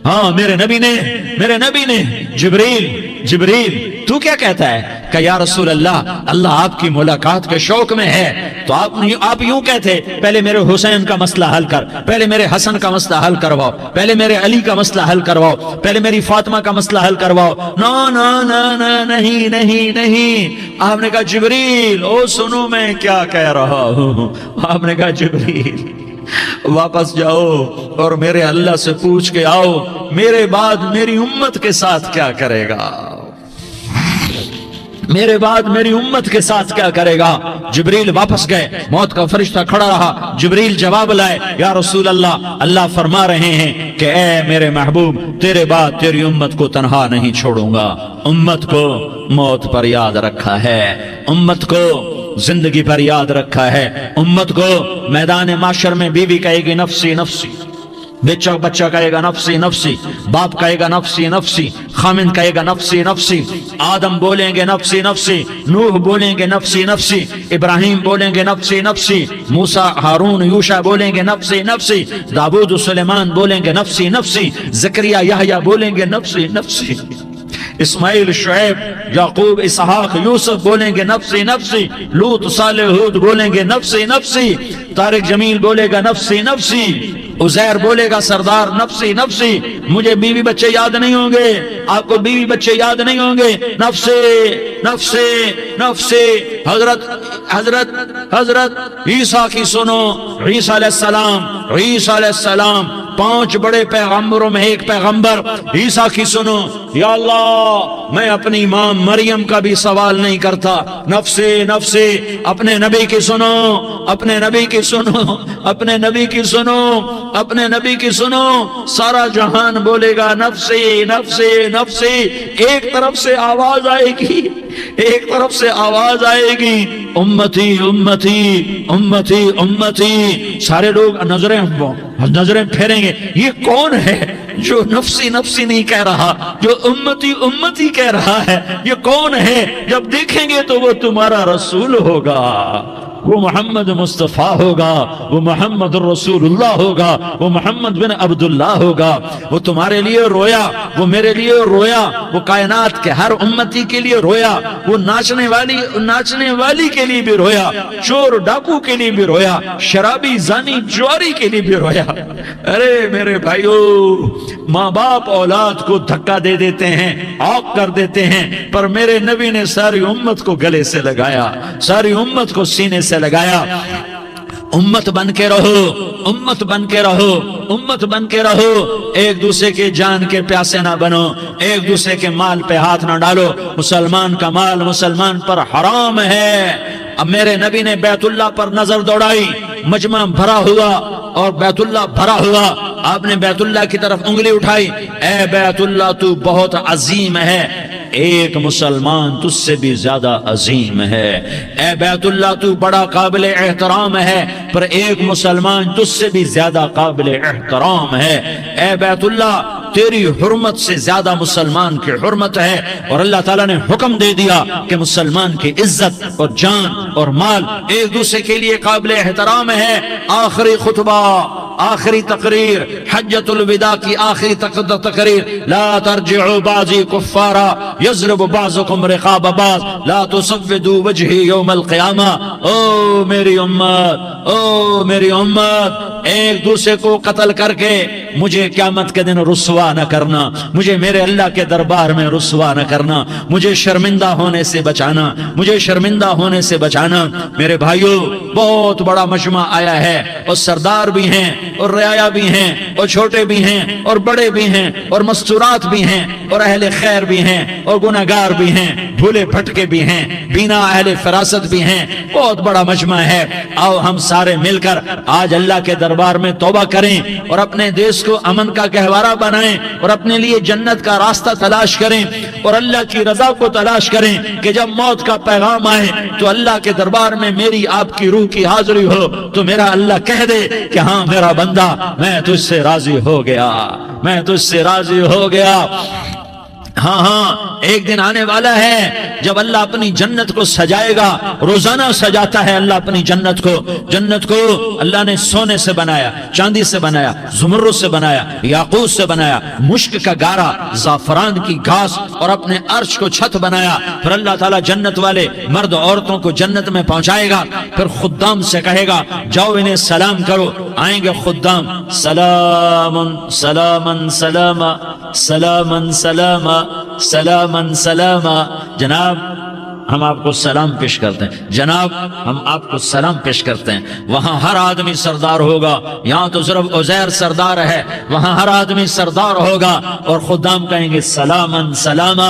ہاں میرے نبی نے جبریل تو کیا کہتا ہے؟ کہ یا رسول اللہ آپ کی ملاقات کے شوق میں ہے. تو آپ یوں کہتے پہلے میرے حسین کا مسئلہ حل کر, پہلے میرے حسن کا مسئلہ حل کرواؤ, پہلے میرے علی کا مسئلہ حل کرواؤ, پہلے میری فاطمہ کا مسئلہ حل کرواؤ. نہیں. آپ نے کہا جبریل او سنو میں کیا کہہ رہا ہوں. آپ نے کہا جبریل واپس جاؤ اور میرے اللہ سے پوچھ کے آؤ میرے بعد میری امت کے ساتھ کیا کرے گا, میرے بعد میری امت کے ساتھ کیا کرے گا. جبریل واپس گئے, موت کا فرشتہ کھڑا رہا. جبریل جواب لائے یا رسول اللہ فرما رہے ہیں کہ اے میرے محبوب تیرے بعد تیری امت کو تنہا نہیں چھوڑوں گا. امت کو موت پر یاد رکھا ہے, امت کو زندگی پر یاد رکھا ہے, امت کو میدان معاشر میں بیوی کہے گی نفسی نفسی, بچہ کہے گا نفسی نفسی, باپ کہے گا نفسی نفسی, خامن کہے گا نفسی نفسی, آدم بولیں گے نفسی نفسی, نوح بولیں گے نفسی نفسی, ابراہیم بولیں گے نفسی نفسی, موسیٰ ہارون یوشع بولیں گے نفسی نفسی, داؤد سلیمان بولیں گے نفسی نفسی, زکریا یحییٰ بولیں گے نفسی نفسی, اسماعیل شعیب یعقوب اسحاق یوسف بولیں گے نفسی نفسی, لوط صالح ہود بولیں گے نفسی نفسی, طارق جمیل بولے گا نفسی نفسی, عزیر بولے گا سردار نفسی نفسی. مجھے بیوی بچے یاد نہیں ہوں گے, آپ کو بیوی بچے یاد نہیں ہوں گے, نفسی نفسی نفسی. حضرت عیسیٰ کی سنو, عیسیٰ علیہ السلام 5 بڑے پیغمبروں میں ایک پیغمبر عیسیٰ کی سنو، یا اللہ میں اپنی ماں مریم کا بھی سوال نہیں کرتا، نفسے نفسے، اپنے نبی کی سنو، اپنے نبی کی سنو، اپنے نبی کی سنو، اپنے نبی کی سنو، سارا جہان بولے گا نفسے نفسے نفسے، ایک طرف سے آواز آئے گی، ایک طرف سے آواز آئے گی امتی امتی امتی امتی، سارے لوگ نظریں پھیریں گے، یہ کون ہے جو نفسی نفسی نہیں کہہ رہا، جو امتی امتی کہہ رہا ہے، یہ کون ہے؟ جب دیکھیں گے تو وہ تمہارا رسول ہوگا، وہ محمد مصطفیٰ ہوگا، وہ محمد رسول اللہ ہوگا، وہ محمد بن عبداللہ ہوگا، وہ تمہارے لیے رویا، وہ میرے لیے رویا، وہ کائنات کے ہر امتی کے لیے رویا، وہ ناچنے والی کے لیے بھی رویا، چور ڈاکو کے لیے بھی رویا، شرابی زانی جواری کے لیے بھی رویا۔ ارے میرے بھائیو، ماں باپ اولاد کو دھکا دے دیتے ہیں، عاق کر دیتے ہیں، پر میرے نبی نے ساری امت کو گلے سے لگایا، ساری امت کو سینے سے لگایا۔ امت بن کے رہو، امت بن کے رہو، امت بن کے رہو، ایک دوسرے کے جان کے پیاسے نہ بنو، ایک دوسرے کے مال پہ ہاتھ نہ ڈالو، مسلمان کا مال مسلمان پر حرام ہے۔ اب میرے نبی نے بیت اللہ پر نظر دوڑائی، مجمع بھرا ہوا اور بیت اللہ بھرا ہوا، آپ نے بیت اللہ کی طرف انگلی اٹھائی، اے بیت اللہ تو بہت عظیم ہے، ایک مسلمان تجھ سے بھی زیادہ عظیم ہے، اے بیت اللہ تو بڑا قابل احترام ہے، پر ایک مسلمان تجھ سے بھی زیادہ قابل احترام ہے، اے بیت اللہ تیری حرمت سے زیادہ مسلمان کی حرمت ہے، اور اللہ تعالیٰ نے حکم دے دیا کہ مسلمان کی عزت اور جان اور مال ایک دوسرے کے لیے قابل احترام ہے۔ آخری خطبہ، آخری تقریر، حجۃ الوداع کی آخری تقریر، لا ترجعوا بعضی کفارا یضرب بعضکم رقاب بعض لا تسودوا وجہی یوم القیامہ۔ او میری امت، او میری امت، ایک دوسرے کو قتل کر کے مجھے قیامت کے دن رسوا نہ کرنا، مجھے میرے اللہ کے دربار میں رسوا نہ کرنا، مجھے شرمندہ ہونے سے بچانا، مجھے شرمندہ ہونے سے بچانا۔ میرے بھائیو، بہت بڑا مجمع آیا ہے، اور سردار بھی ہیں اور رعایا بھی ہیں اور چھوٹے بھی ہیں اور بڑے بھی ہیں اور مستورات بھی ہیں اور اہل خیر بھی ہیں اور گناہگار بھی ہیں، بھولے بھٹکے بھی ہیں، بینا اہل فراست بھی ہیں، بہت بڑا مجمع ہے۔ آؤ ہم سارے مل کر آج اللہ کے دربار میں توبہ کریں اور اپنے دیش کو امن کا گہوارہ بنائیں اور اپنے لیے جنت کا راستہ تلاش کریں اور اللہ کی رضا کو تلاش کریں کہ جب موت کا پیغام آئے تو اللہ کے دربار میں میری آپ کی روح کی حاضری ہو تو میرا اللہ کہہ دے کہ ہاں میرا بندہ، میں تجھ سے راضی ہو گیا، میں تجھ سے راضی ہو گیا۔ ہاں ہاں، ایک دن آنے والا ہے جب اللہ اپنی جنت کو سجائے گا، روزانہ سجاتا ہے اللہ اپنی جنت کو۔ جنت کو اللہ نے سونے سے بنایا، چاندی سے بنایا، زمرد سے بنایا، یاقوت سے بنایا، مشک کا گارا، زعفران کی گھاس اور اپنے عرش کو چھت بنایا۔ پھر اللہ تعالیٰ جنت والے مرد عورتوں کو جنت میں پہنچائے گا، پھر خدام سے کہے گا جاؤ انہیں سلام کرو۔ آئیں گے خدام، سلامن سلامن سلاما سلامن سلاما سلامن سلاما۔ جناب ہم آپ کو سلام پیش کرتے ہیں، جناب ہم آپ کو سلام پیش کرتے ہیں۔ وہاں ہر آدمی سردار ہوگا، یہاں تو صرف عزیر سردار ہے، وہاں ہر آدمی سردار ہوگا، اور خدام کہیں گے سلامن سلاما،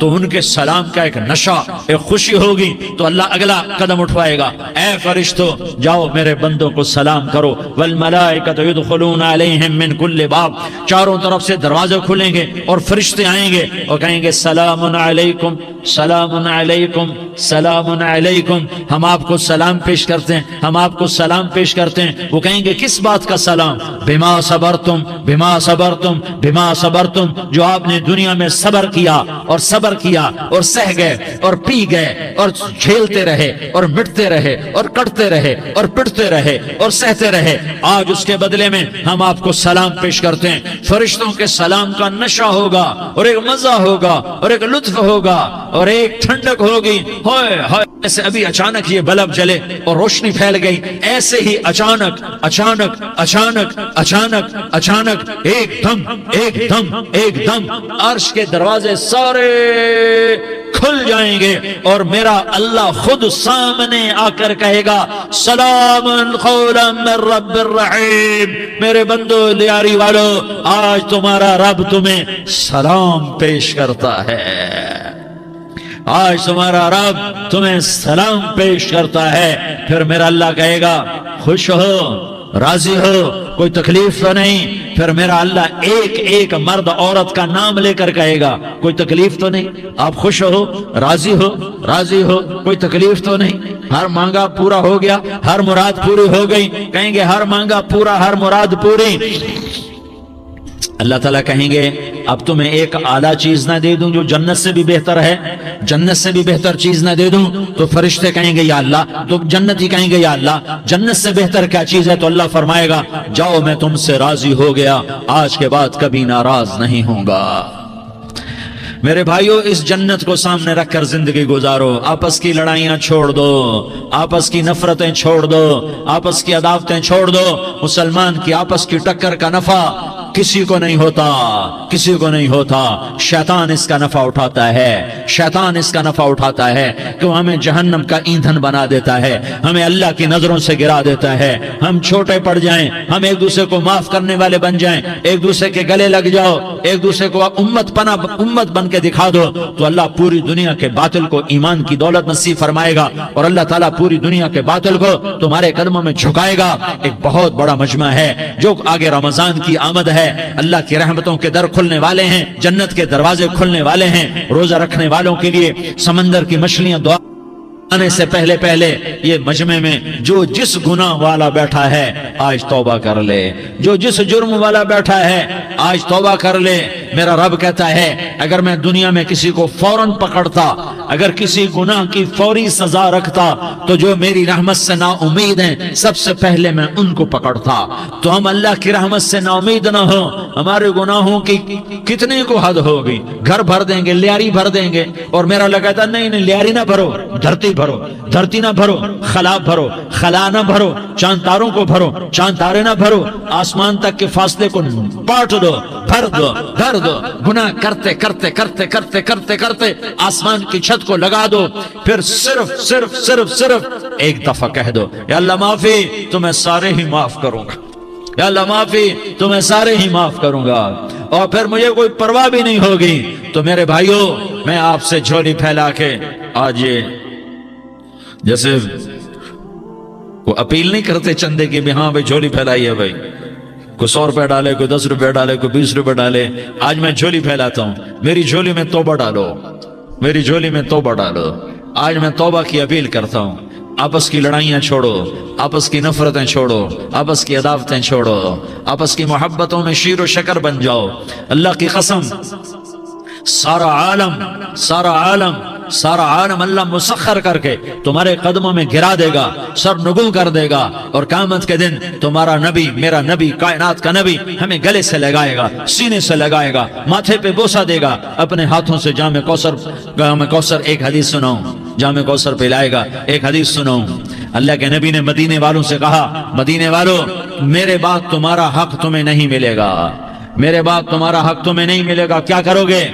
تو ان کے سلام کا ایک نشہ، ایک خوشی ہوگی، تو اللہ اگلا قدم اٹھوائے گا، اے فرشتو جاؤ میرے بندوں کو سلام کرو۔ والملائکۃ یدخلون علیہم من کل باب، چاروں طرف سے دروازے کھلیں گے اور فرشتے آئیں گے اور کہیں گے سلام علیکم سلام علیکم سلام علیکم، ہم آپ کو سلام پیش کرتے ہیں، ہم آپ کو سلام پیش کرتے ہیں۔ وہ کہیں گے کس بات کا سلام؟ بما صبرتم بما صبرتم بما صبرتم، جو آپ نے دنیا میں صبر کیا اور صبر کیا اور سہ گئے اور پی گئے اور جھیلتے رہے اور مٹتے رہے اور کٹتے رہے اور پٹتے رہے اور سہتے رہے، آج اس کے بدلے میں ہم آپ کو سلام پیش کرتے ہیں۔ فرشتوں کے سلام کا نشہ ہوگا اور ایک مزہ ہوگا اور ایک لطف ہوگا اور ایک ٹھنڈک ہوگی۔ ہوئے ہوئے، ایسے ابھی اچانک یہ بلب جلے اور روشنی پھیل گئی، ایسے ہی اچانک اچانک اچانک اچانک اچانک ایک دم ایک دم ایک دم عرش کے دروازے سارے کھل جائیں گے اور میرا اللہ خود سامنے آ کر کہے گا سلام قولا من رب الرحیم، میرے بندو لیاری والو آج تمہارا رب تمہیں سلام پیش کرتا ہے، آج تمہارا رب تمہیں سلام پیش کرتا ہے۔ پھر میرا اللہ کہے گا خوش ہو، راضی ہو، کوئی تکلیف تو نہیں؟ پھر میرا اللہ ایک ایک مرد عورت کا نام لے کر کہے گا کوئی تکلیف تو نہیں؟ آپ خوش ہو، راضی ہو، راضی ہو، کوئی تکلیف تو نہیں؟ ہر مانگا پورا ہو گیا، ہر مراد پوری ہو گئی؟ کہیں گے ہر مانگا پورا، ہر مراد پوری۔ اللہ تعالیٰ کہیں گے اب تمہیں ایک اعلیٰ چیز نہ دے دوں جو جنت سے بھی بہتر ہے؟ جنت سے بھی بہتر چیز نہ دے دوں؟ تو فرشتے کہیں گے یا اللہ، تو جنتی کہیں گے یا اللہ جنت سے بہتر کیا چیز ہے؟ تو اللہ فرمائے گا جاؤ میں تم سے راضی ہو گیا، آج کے بعد کبھی ناراض نہیں ہوں گا۔ میرے بھائیو اس جنت کو سامنے رکھ کر زندگی گزارو، آپس کی لڑائیاں چھوڑ دو، آپس کی نفرتیں چھوڑ دو، آپس کی عداوتیں چھوڑ دو۔ مسلمان کی آپس کی ٹکر کا نفع کسی کو نہیں ہوتا، کسی کو نہیں ہوتا۔ شیطان اس کا نفع اٹھاتا ہے، شیطان اس کا نفع اٹھاتا ہے کہ وہ ہمیں جہنم کا ایندھن بنا دیتا ہے، ہمیں اللہ کی نظروں سے گرا دیتا ہے، ہم چھوٹے پڑ جائیں، ہم ایک دوسرے کو معاف کرنے والے بن جائیں، ایک دوسرے کے گلے لگ جاؤ، ایک دوسرے کو امت بن کے دکھا دو، تو اللہ پوری دنیا کے باطل کو ایمان کی دولت نصیب فرمائے گا، اور اللہ تعالیٰ پوری دنیا کے باطل کو تمہارے قدموں میں جھکائے گا۔ ایک بہت بڑا مجمع ہے جو آگے رمضان کی آمد ہے، اللہ کی رحمتوں کے در کھلنے والے ہیں، جنت کے دروازے کھلنے والے ہیں، روزہ رکھنے والوں کے لیے سمندر کی مچھلیاں دعا آنے سے پہلے یہ مجمع میں جو جس گناہ والا بیٹھا ہے آج توبہ کر لے، جو جس جرم والا بیٹھا ہے آج توبہ کر لے۔ میرا رب کہتا ہے اگر میں دنیا میں کسی کو فوراً پکڑتا، اگر کسی گناہ کی فوری سزا رکھتا، تو جو میری رحمت سے نا امید ہیں سب سے پہلے میں ان کو پکڑتا۔ تو ہم اللہ کی رحمت سے نا امید نہ ہو، ہمارے گناہوں کی کتنے کو حد ہوگی، گھر بھر دیں گے، لیاری بھر دیں گے، اور میرا اللہ کہتا نہیں لیاری نہ بھرو، دھرتی بھرو، دھرتی نہ بھرو، خلا بھرو، خلا نہ بھرو، چاند تاروں کو بھرو، چاند تارے نہ بھرو، آسمان تک کے فاصلے کو پاٹ دو، بھر دو، بھر دو، گناہ کرتے کرتے کرتے کرتے کرتے کرتے آسمان کی چھت کو لگا دو، پھر صرف صرف صرف صرف ایک دفعہ کہہ دو یا اللہ معافی، تو میں سارے ہی معاف کروں گا، یا اللہ معافی تو میں سارے ہی معاف کروں گا، اور پھر مجھے کوئی پرواہ بھی نہیں ہوگی۔ تو میرے بھائیوں میں آپ سے جھولی پھیلا کے آج یہ جیسے وہ اپیل نہیں کرتے چندے کی بھی ہاں بھائی جھولی پھیلائی ہے، بھائی کوئی 100 روپے ڈالے، کوئی 10 روپے ڈالے، کوئی 20 روپے ڈالے، آج میں جھولی پھیلاتا ہوں، میری جھولی میں توبہ ڈالو، میری جھولی میں توبہ ڈالو۔ آج میں توبہ کی اپیل کرتا ہوں، آپس کی لڑائیاں چھوڑو، آپس کی نفرتیں چھوڑو، آپس کی عداوتیں چھوڑو، آپس کی محبتوں میں شیر و شکر بن جاؤ۔ اللہ کی قسم سارا عالم اللہ مسخر کر کے تمہارے قدموں میں گرا دے گا، سر نگوں کر دے گا، اور قیامت کے دن تمہارا نبی، میرا نبی، کائنات کا نبی ہمیں گلے سے لگائے گا، سینے سے لگائے گا، ماتھے پہ بوسہ دے گا، اپنے ہاتھوں سے جام کوثر ایک حدیث سناؤں، جام کوثر پلائے گا، ایک حدیث سناؤں۔ اللہ کے نبی نے مدینے والوں سے کہا مدینے والوں میرے بعد تمہارا حق تمہیں نہیں ملے گا، میرے بعد تمہارا حق تمہیں نہیں ملے گا، کیا کرو گے،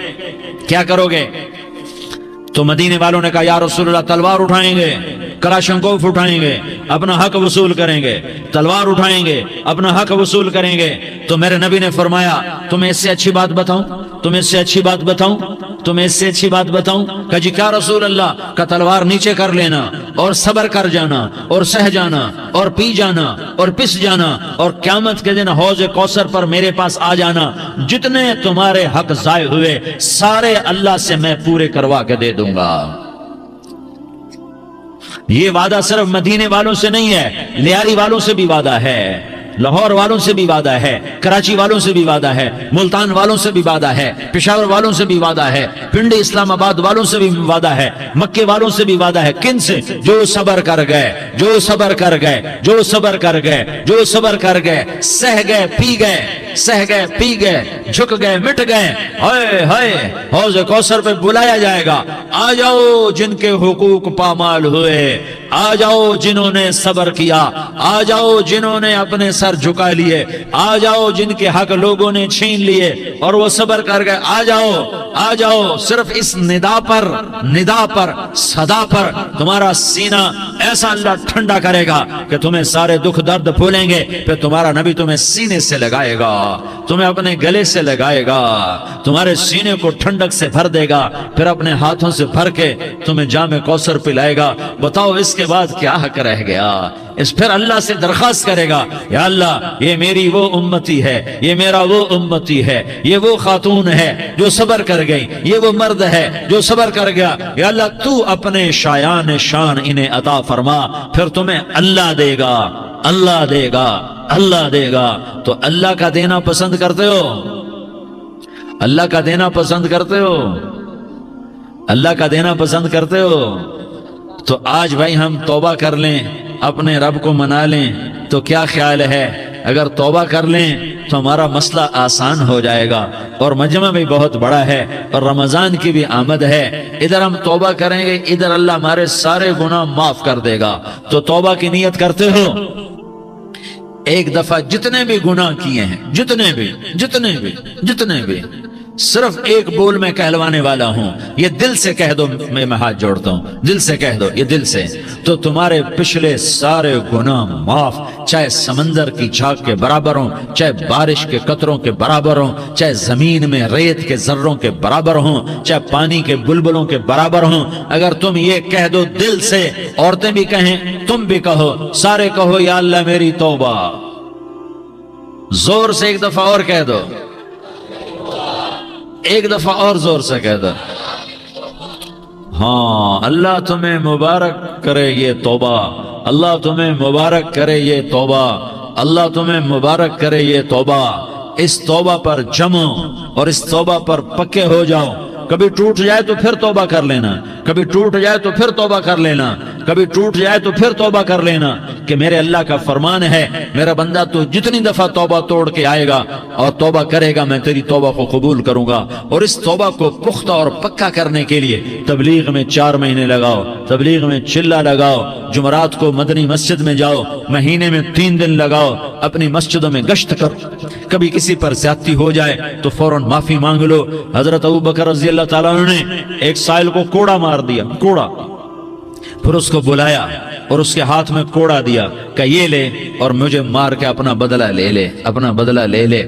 کیا کرو گے؟ تو مدینے والوں نے کہا یا رسول اللہ تلوار اٹھائیں گے، کلاشنکوف اٹھائیں گے، اپنا حق وصول کریں گے، تلوار اٹھائیں گے، اپنا حق وصول کریں گے۔ تو میرے نبی نے فرمایا تمہیں اس سے اچھی بات بتاؤں، تمہیں اس سے اچھی بات بتاؤں، تمہیں اس سے اچھی بات بتاؤں؟ کہ جی کیا رسول اللہ؟ کا تلوار نیچے کر لینا اور صبر کر جانا اور سہ جانا اور پی جانا اور پس جانا، اور قیامت کے دن حوض کوثر پر میرے پاس آ جانا، جتنے تمہارے حق ضائع ہوئے سارے اللہ سے میں پورے کروا کے دے دوں گا۔ یہ وعدہ صرف مدینے والوں سے نہیں ہے، لیاری والوں سے بھی وعدہ ہے، لاہور والوں سے بھی وعدہ ہے، کراچی والوں سے بھی وعدہ ہے، ملتان والوں سے بھی وعدہ ہے، پشاور والوں سے بھی وعدہ ہے، پنڈی اسلام آباد والوں سے بھی وعدہ ہے، مکے والوں سے بھی وعدہ ہے۔ کن سے؟ جو صبر کر گئے، جو صبر کر گئے، جو صبر کر گئے، جو صبر کر گئے، سہ گئے پی گئے، سہ گئے پی گئے، جھک گئے مٹ گئے، ہائے ہائے حوض کوثر پہ بلایا جائے گا، آ جاؤ جن کے حقوق پامال ہوئے، آ جاؤ جنہوں نے صبر کیا، آ جاؤ جنہوں نے اپنے سر جھکا لیے، آ جاؤ جن کے حق لوگوں نے چھین لیے اور وہ صبر کر گئے، آ جاؤ آ جاؤ۔ صرف اس ندا پر صدا پر تمہارا سینہ ایسا اللہ ٹھنڈا کرے گا کہ تمہیں سارے دکھ درد بھولیں گے، پھر تمہارا نبی تمہیں سینے سے لگائے گا، تمہیں اپنے گلے سے لگائے گا، تمہارے سینے کو ٹھنڈک سے بھر دے گا، پھر اپنے ہاتھوں سے بھر کے تمہیں جام کوثر پلائے گا۔ بتاؤ اس کے بعد کیا حق رہ گیا؟ اس پھر اللہ سے درخواست کرے گا، یا اللہ یہ میری وہ امتی ہے، یہ میرا وہ امتی ہے، یہ وہ خاتون ہے جو صبر کر گئی، یہ وہ مرد ہے جو صبر کر گیا، یا اللہ تو اپنے شایان شان انہیں عطا فرما، پھر تمہیں اللہ دے گا، اللہ دے گا، اللہ دے گا۔ تو اللہ کا دینا پسند کرتے ہو؟ اللہ کا دینا پسند کرتے ہو؟ اللہ کا دینا پسند کرتے ہو؟ تو آج بھائی ہم توبہ کر لیں، اپنے رب کو منا لیں، تو کیا خیال ہے اگر توبہ کر لیں تو ہمارا مسئلہ آسان ہو جائے گا، اور مجمع بھی بہت بڑا ہے اور رمضان کی بھی آمد ہے، ادھر ہم توبہ کریں گے، ادھر اللہ ہمارے سارے گناہ معاف کر دے گا۔ تو توبہ کی نیت کرتے ہو؟ ایک دفعہ جتنے بھی گناہ کیے ہیں، جتنے بھی صرف ایک بول میں کہلوانے والا ہوں، یہ دل سے کہہ دو، میں ہاتھ جوڑتا ہوں، دل سے کہہ دو، یہ دل سے، تو تمہارے پچھلے سارے گناہ معاف، چاہے سمندر کی جھاگ کے برابر ہوں، چاہے بارش کے قطروں کے برابر ہوں، چاہے زمین میں ریت کے ذروں کے برابر ہوں، چاہے پانی کے بلبلوں کے برابر ہوں۔ اگر تم یہ کہہ دو دل سے، عورتیں بھی کہیں، تم بھی کہو، سارے کہو یا اللہ میری توبہ، زور سے ایک دفعہ اور کہہ دو، ایک دفعہ اور زور سے کہہ دو۔ ہاں، اللہ تمہیں مبارک کرے یہ توبہ، اللہ تمہیں مبارک کرے یہ توبہ، اللہ تمہیں مبارک کرے یہ توبہ۔ اس توبہ پر جمو اور اس توبہ پر پکے ہو جاؤ۔ کبھی ٹوٹ جائے تو پھر توبہ کر لینا، کبھی ٹوٹ جائے تو پھر توبہ کر لینا، کبھی ٹوٹ جائے تو پھر توبہ کر لینا، کہ میرے اللہ کا فرمان ہے، میرا بندہ تو جتنی دفعہ توبہ توڑ کے آئے گا اور توبہ کرے گا، میں تیری توبہ کو قبول کروں گا۔ اور اس توبہ کو پختہ اور پکا کرنے کے لیے تبلیغ میں 4 مہینے لگاؤ، تبلیغ میں چلہ لگاؤ، جمعرات کو مدنی مسجد میں جاؤ، مہینے میں 3 دن لگاؤ، اپنی مسجدوں میں گشت کرو، کبھی کسی پر زیادتی ہو جائے تو فوراً معافی مانگ لو۔ حضرت ابوبکر رضی اللہ تعالیٰ عنہ نے ایک سائل کو کوڑا مار دیا، کوڑا، پھر اس کو بلایا اور اس کے ہاتھ میں کوڑا دیا کہ یہ لے اور مجھے مار کے اپنا بدلہ لے لے، اپنا بدلہ لے لے۔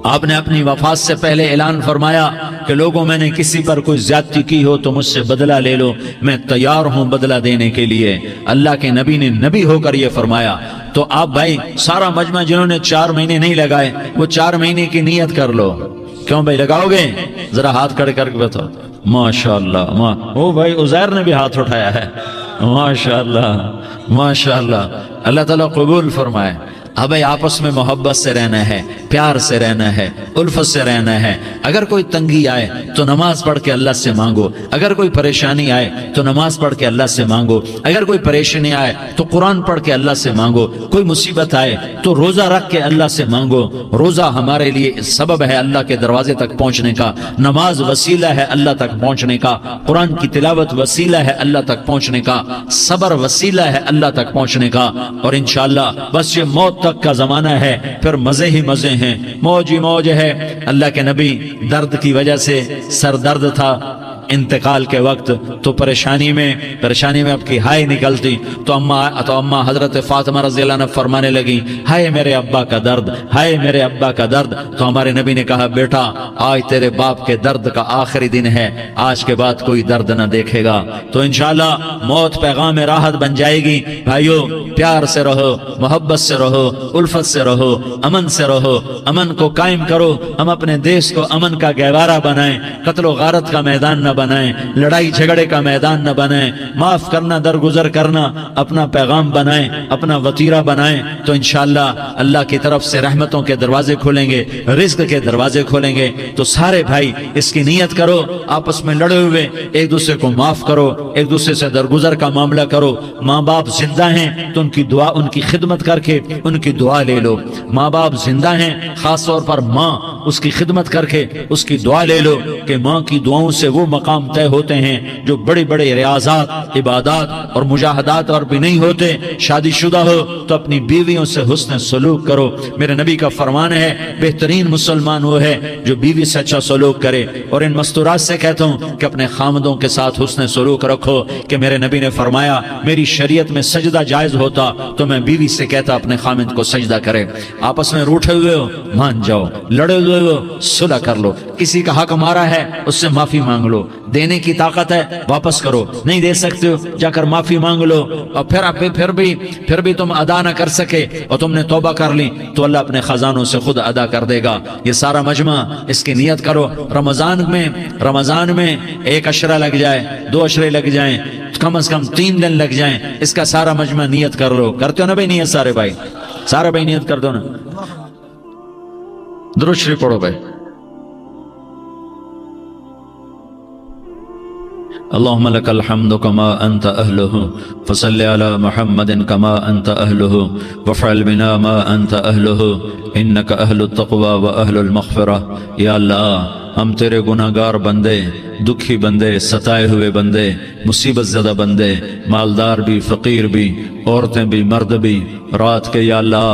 آپ نے اپنی وفات سے پہلے اعلان فرمایا کہ لوگوں میں نے کسی پر کوئی زیادتی کی ہو تو مجھ سے بدلہ لے لو، میں تیار ہوں بدلہ دینے کے لیے۔ اللہ کے نبی نے نبی ہو کر یہ فرمایا۔ تو آپ بھائی سارا مجمع جنہوں نے 4 مہینے نہیں لگائے، وہ 4 مہینے کی نیت کر لو۔ کیوں بھائی لگاؤ گے؟ ذرا ہاتھ کھڑے کر کے بتاؤ۔ ماشاءاللہ، وہ بھائی عزیر نے بھی ہاتھ اٹھایا ہے، ماشاءاللہ ماشاءاللہ، اللہ تعالیٰ قبول فرمائے۔ اب بھائی آپس میں محبت سے رہنا ہے، پیار سے رہنا ہے، الفت سے رہنا ہے۔ اگر کوئی تنگی آئے تو نماز پڑھ کے اللہ سے مانگو، اگر کوئی پریشانی آئے تو نماز پڑھ کے اللہ سے مانگو، اگر کوئی پریشانی آئے تو قرآن پڑھ کے اللہ سے مانگو، کوئی مصیبت آئے تو روزہ رکھ کے اللہ سے مانگو۔ روزہ ہمارے لیے سبب ہے اللہ کے دروازے تک پہنچنے کا، نماز وسیلہ ہے اللہ تک پہنچنے کا، قرآن کی تلاوت وسیلہ ہے اللہ تک پہنچنے کا، صبر وسیلہ ہے اللہ تک پہنچنے کا۔ اور انشاءاللہ بس یہ موت تک کا زمانہ ہے، پھر مزے ہی مزے ہیں، موج ہی موج ہے۔ اللہ کے نبی درد کی وجہ سے سر درد تھا انتقال کے وقت، تو پریشانی میں اب کی ہائے نکلتی تو اما حضرت فاطمہ رضی اللہ عنہ فرمانے لگی، ہائے میرے ابا کا درد، ہائے میرے ابا کا درد۔ تو ہمارے نبی نے کہا، بیٹا آج تیرے باپ کے درد کا آخری دن ہے، آج کے بعد کوئی درد نہ دیکھے گا۔ تو انشاءاللہ موت پیغام راحت بن جائے گی۔ بھائیو پیار سے رہو، محبت سے رہو، الفت سے رہو، امن سے رہو، امن کو قائم کرو۔ ہم اپنے دیش کو امن کا گہوارہ بنائیں، قتل و غارت کا میدان نہ بنائیں، لڑائی جھگڑے کا میدان نہ بنائیں، معاف کرنا درگزر کرنا اپنا پیغام بنائیں، اپنا وطیرہ بنائیں۔ تو انشاءاللہ اللہ کی طرف سے رحمتوں کے دروازے کھولیں گے، رزق کے دروازے کھولیں گے۔ تو سارے بھائی اس کی نیت کرو، آپس میں لڑے ہوئے ایک دوسرے کو معاف کرو، ایک دوسرے سے درگزر کا معاملہ کرو۔ ماں باپ زندہ ہیں تو ان کی دعا، ان کی خدمت کر کے ان کی دعا لے لو۔ ماں باپ زندہ ہیں، خاص طور پر ماں اس کی خدمت کر کے اس کی دعا لے لو کہ ماں کی دعاؤں سے وہ مقام طے ہوتے ہیں جو بڑے بڑے ریاضات، عبادات اور مجاہدات اور بھی نہیں ہوتے۔ شادی شدہ ہو تو اپنی بیویوں سے حسن سلوک کرو۔ میرے نبی کا فرمان ہے بہترین مسلمان وہ ہے جو بیوی سے اچھا سلوک کرے۔ اور ان مستورات سے کہتا ہوں کہ اپنے خامدوں کے ساتھ حسن سلوک رکھو کہ میرے نبی نے فرمایا میری شریعت میں سجدہ جائز ہوتا تو میں بیوی سے کہتا اپنے خامد کو سجدہ کرے۔ آپس میں روٹھے ہوئے ہو مان جاؤ، لڑے ہوئے ہو صلح کر لو، کسی کا حق مارا ہے اس سے معافی مانگ لو، دینے کی طاقت ہے واپس کرو، نہیں دے سکتے ہو جا کر معافی مانگ لو، اور پھر بھی تم ادا نہ کر سکے اور تم نے توبہ کر لی تو اللہ اپنے خزانوں سے خود ادا کر دے گا۔ یہ سارا مجمع اس کی نیت کرو، رمضان میں 1 عشرہ لگ جائے، 2 عشرے لگ جائیں، کم از کم 3 دن لگ جائیں، اس کا سارا مجمع نیت کر لو۔ کرتے ہو نا بھائی نیت؟ سارے بھائی نیت کر دو نا، درود شریف پڑھو بھائی۔ اللهم لك الحمد كما أنت أهله فصل على محمد كما أنت أهله وفعل بنا ما أنت أهله إنك أهل التقوى وأهل المغفرة۔ یا اللہ ہم تیرے گناہگار بندے، دکھی بندے، ستائے ہوئے بندے، مصیبت زدہ بندے، مالدار بھی، فقیر بھی، عورتیں بھی، مرد بھی، رات کے یا اللہ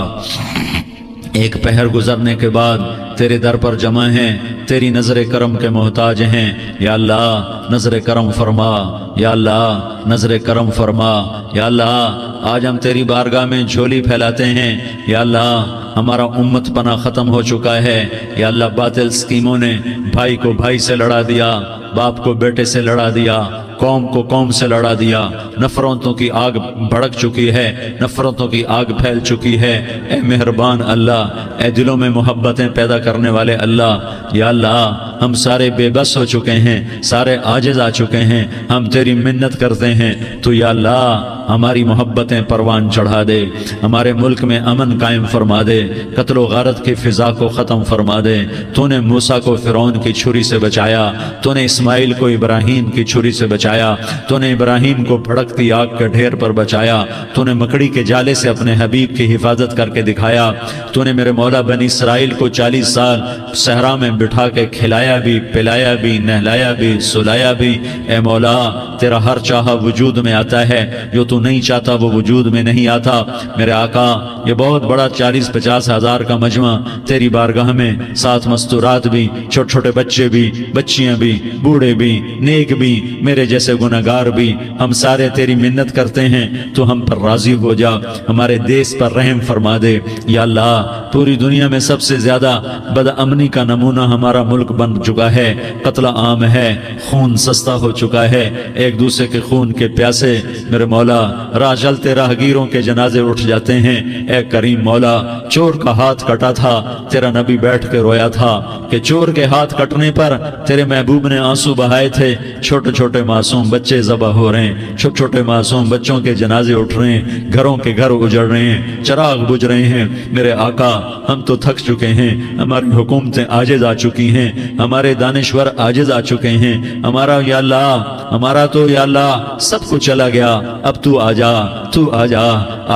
ایک پہر گزرنے کے بعد تیرے در پر جمع ہیں، تیری نظر کرم کے محتاج ہیں۔ یا اللہ نظر کرم فرما، یا اللہ نظر کرم فرما، یا اللہ آج ہم تیری بارگاہ میں جھولی پھیلاتے ہیں۔ یا اللہ ہمارا امت پناہ ختم ہو چکا ہے، یا اللہ باطل سکیموں نے بھائی کو بھائی سے لڑا دیا، باپ کو بیٹے سے لڑا دیا، قوم کو قوم سے لڑا دیا، نفرتوں کی آگ بھڑک چکی ہے، نفرتوں کی آگ پھیل چکی ہے۔ اے مہربان اللہ، اے دلوں میں محبتیں پیدا کرنے والے اللہ، یا اللہ ہم سارے بے بس ہو چکے ہیں، سارے عاجز آ چکے ہیں، ہم تیری منت کرتے ہیں تو یا اللہ ہماری محبتیں پروان چڑھا دے، ہمارے ملک میں امن قائم فرما دے، قتل و غارت کی فضا کو ختم فرما دے۔ تو نے موسیٰ کو فرعون کی چھری سے بچایا، تو نے اسماعیل کو ابراہیم کی چھری سے بچایا، تو نے ابراہیم کو بھڑکتی آگ کے ڈھیر پر بچایا، تو نے مکڑی کے جالے سے اپنے حبیب کی حفاظت کر کے دکھایا، تو نے میرے مولا بنی اسرائیل کو 40 سال صحرا میں بٹھا کے کھلایا بھی، پلایا بھی، نہلایا بھی، سلایا بھی۔ اے مولا تیرا ہر چاہا وجود میں آتا ہے، جو تو نہیں چاہتا وہ وجود میں نہیں آتا۔ میرے آقا یہ بہت بڑا 40-50 ہزار کا مجمع تیری بارگاہ میں، ساتھ مستورات بھی، چھوٹے چھوٹے بچے بھی، بچیاں بھی، بوڑھے بھی، نیک بھی، میرے جیسے گناہگار بھی، ہم سارے تیری منت کرتے ہیں تو ہم پر راضی ہو جا، ہمارے دیس پر رحم فرما دے۔ یا اللہ پوری دنیا میں سب سے زیادہ بدامنی کا نمونہ ہمارا ملک بن چکا ہے، قتل عام ہے، خون سستا ہو چکا ہے، ایک دوسرے کے خون کے پیاسے۔ میرے مولا راہ چلتے راہگیروں کے جنازے اٹھ جاتے ہیں۔ اے کریم مولا چور کا ہاتھ کٹا تھا، تیرا نبی بیٹھ کے رویا تھا کہ چور کے ہاتھ کٹنے پر تیرے محبوب نے آنسو بہائے تھے، چھوٹے چھوٹے معصوم بچے ذبح ہو رہے ہیں، چھوٹے چھوٹے معصوم بچوں کے جنازے اٹھ رہے ہیں، گھروں کے گھر اجڑ رہے ہیں، چراغ بجھ رہے ہیں۔ میرے آقا ہم تو تھک چکے ہیں، ہماری حکومتیں عاجز آ چکی ہیں، ہمارے دانشور عاجز آ چکے ہیں، ہمارا یا اللہ ہمارا تو یا اللہ سب کچھ چلا گیا، اب تو آجا، تو آجا،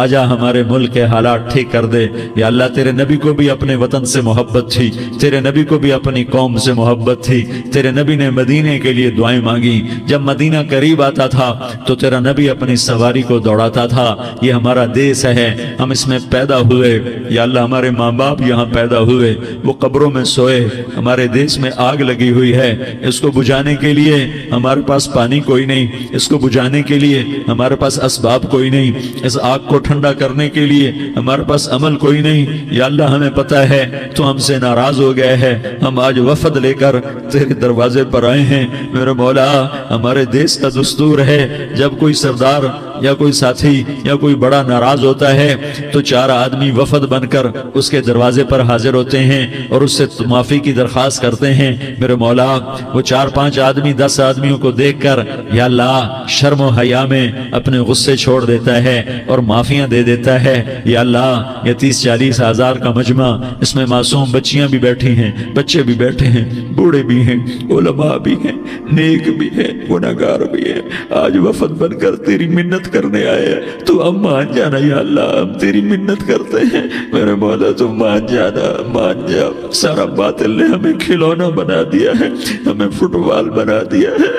آجا ہمارے ملک کے حالات ٹھیک کر دے۔ یا اللہ تیرے نبی کو بھی اپنے وطن سے محبت تھی، تیرے نبی کو بھی اپنی قوم سے محبت تھی، تیرے نبی نے مدینے کے لیے دعائیں مانگی، جب مدینہ قریب آتا تھا تو تیرا نبی اپنی سواری کو دوڑاتا تھا۔ یہ ہمارا دیس ہے، ہم اس میں پیدا ہوئے، یا اللہ ہمارے ماں باپ یہاں پیدا ہوئے، وہ قبروں میں سوئے، ہمارے دیس میں آگ لگی ہوئی ہے، اس کو بجھانے کے لیے ہمارے پاس پانی کوئی نہیں، اس کو بجھانے کے لیے ہمارے پاس اسباب کوئی نہیں، اس آگ کو ٹھنڈا کرنے کے لیے ہمارے پاس عمل کوئی نہیں۔ یا اللہ ہمیں پتہ ہے تو ہم سے ناراض ہو گئے ہے، ہم آج وفد لے کر تیرے دروازے پر آئے ہیں۔ میرے مولا ہمارے دیس کا دستور ہے جب کوئی سردار یا کوئی ساتھی یا کوئی بڑا ناراض ہوتا ہے تو 4 آدمی وفد بن کر اس کے دروازے پر حاضر ہوتے ہیں اور اس سے معافی کی درخواست کرتے ہیں۔ میرے مولا وہ 4-5 آدمی 10 آدمیوں کو دیکھ کر یا اللہ شرم و حیا میں اپنے غصے چھوڑ دیتا ہے اور معافیاں دے دیتا ہے۔ یا اللہ یہ 30-40 ہزار کا مجمع، اس میں معصوم بچیاں بھی بیٹھی ہیں، بچے بھی بیٹھے ہیں، بوڑھے بھی ہیں، علماء بھی ہیں، نیک بھی ہیں، گناہگار بھی ہیں، آج وفد بن کر تیری منت کرنے آئے ہیں، تو اب مان جانا یا اللہ، ہم تیری منت کرتے ہیں میرے مولا، تو مان جانا، مان جا۔ سارا باطل نے ہمیں کھلونا بنا دیا ہے، ہمیں فٹ بال بنا دیا ہے،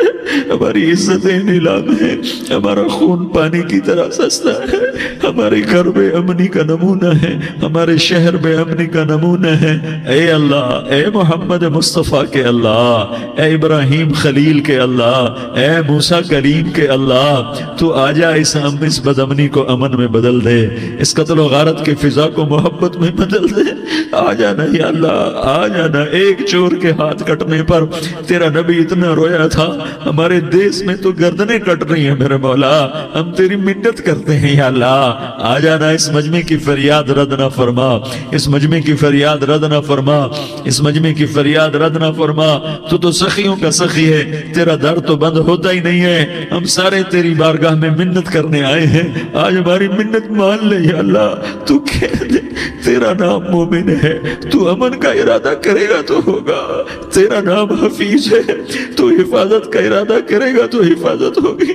ہماری عزتیں نیلام ہے، ہمارا خون پانی کی طرح سستا ہے، ہمارے گھر بے امنی کا نمونہ ہے، ہمارے شہر بے امنی کا نمونہ ہے۔ اے اللہ، اے محمد مصطفیٰ کے اللہ، اے ابراہیم خلیل کے اللہ، اے موسیٰ کلیم کے اللہ، تو آجا اس بد امنی کو امن میں بدل دے، اس قتل و غارت کے فضا کو محبت میں بدل دے۔ آ جانا یا اللہ، آ جانا۔ ایک چور کے ہاتھ کٹنے پر تیرا نبی اتنا رویا تھا، ہمارے دیس میں تو گردنیں کٹ رہی ہیں میرے مولا، ہم تیری منت کرتے ہیں یا اللہ، آ جانا۔ اس مجمع کی فریاد رد نہ فرما، اس مجمع کی فریاد رد نہ فرما، اس مجمع کی فریاد رد نہ فرما۔ تو سخیوں کا سخی ہے، تیرا در تو بند ہوتا ہی نہیں ہے، ہم سارے تیری بارگاہ میں منت کرنے آئے ہیں، آج ہماری منت مان لے یا اللہ۔ تو کہہ دے تیرا نام مومن ہے، تو امن کا ارادہ کرے گا تو ہوگا، تیرا نام حفیظ ہے، تو حفاظت کا ارادہ کرے گا تو حفاظت ہوگی،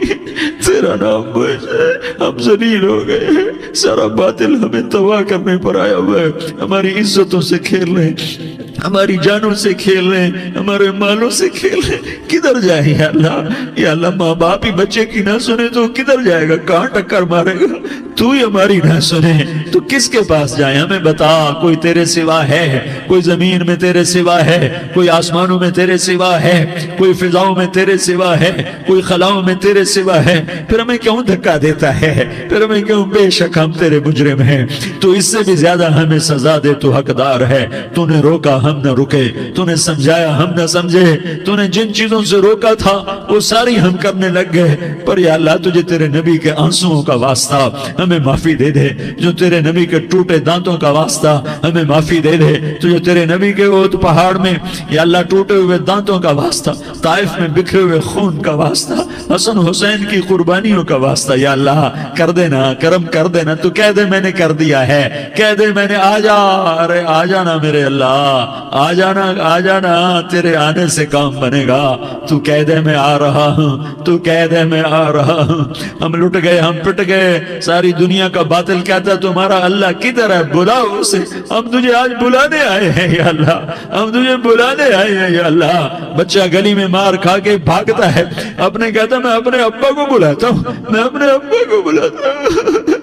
تیرا نام بوجھ ہے، ہم ذلیل ہو گئے ہیں، سارا باطل ہمیں تباہ کرنے پر آیا ہوا ہے، ہماری عزتوں سے کھیل رہے ہیں، ہماری جانوں سے کھیل رہے ہیں، ہمارے مالوں سے کھیل رہے ہیں، کدھر جائے یا اللہ؟ یا اللہ، ماں باپ ہی بچے کی نہ سنے تو کدھر جائے گا؟ کہاں ٹکر مارے گا؟ تو ہی ہماری نہ سنے تو کس کے پاس جائیں؟ ہمیں بتا، کوئی تیرے سوا ہے؟ کوئی زمین میں تیرے سوا ہے؟ کوئی آسمانوں میں تیرے سوا ہے؟ کوئی فضاؤں میں تیرے سوا ہے؟ کوئی خلاؤں میں تیرے سوا ہے؟ پھر ہمیں کیوں دھکا دیتا ہے؟ پھر ہمیں کیوں؟ بے شک ہم تیرے مجرم ہیں، تو اس سے بھی زیادہ ہمیں سزا دے، تو حقدار ہے۔ تو نے روکا ہم نہ رکے، تو نے سمجھایا ہم نہ سمجھے، تو نے جن چیزوں سے روکا تھا وہ ساری ہم کرنے لگ گئے، پر یا اللہ تجھے تیرے نبی کے آنسوؤں کا واسطہ ہمیں معافی دے دے، جو تیرے نبی کے ٹوٹے دانتوں کا واسطہ ہمیں معافی دے دے، تجھے تیرے نبی کے احد پہاڑ میں یا اللہ ٹوٹے ہوئے دانتوں کا واسطہ، طائف میں بکھرے ہوئے خون کا واسطہ، حسن حسین کی قربانیوں کا واسطہ یا اللہ کر دینا، کرم کر دینا۔ تو کہہ دے میں نے کر دیا ہے، کہہ دے میں نے، آ جا، ارے آ جانا میرے اللہ، آ جانا، آ جانا، تیرے آنے سے کام بنے گا۔ تو کہہ دے میں آ رہا ہوں، تو کہہ دے میں آ رہا ہوں۔ ہم لٹ گئے، ہم پٹ گئے، ساری دنیا کا باطل کہتا تمہارا اللہ کدھر ہے؟ بلاؤ اسے، ہم تجھے آج بلانے آئے ہیں یا اللہ، ہم تجھے بلانے آئے ہیں یا اللہ۔ بچہ گلی میں مار کھا کے بھاگتا ہے، اپنے کہتا میں اپنے ابا کو بلاتا ہوں، میں اپنے ابا کو بلاتا ہوں،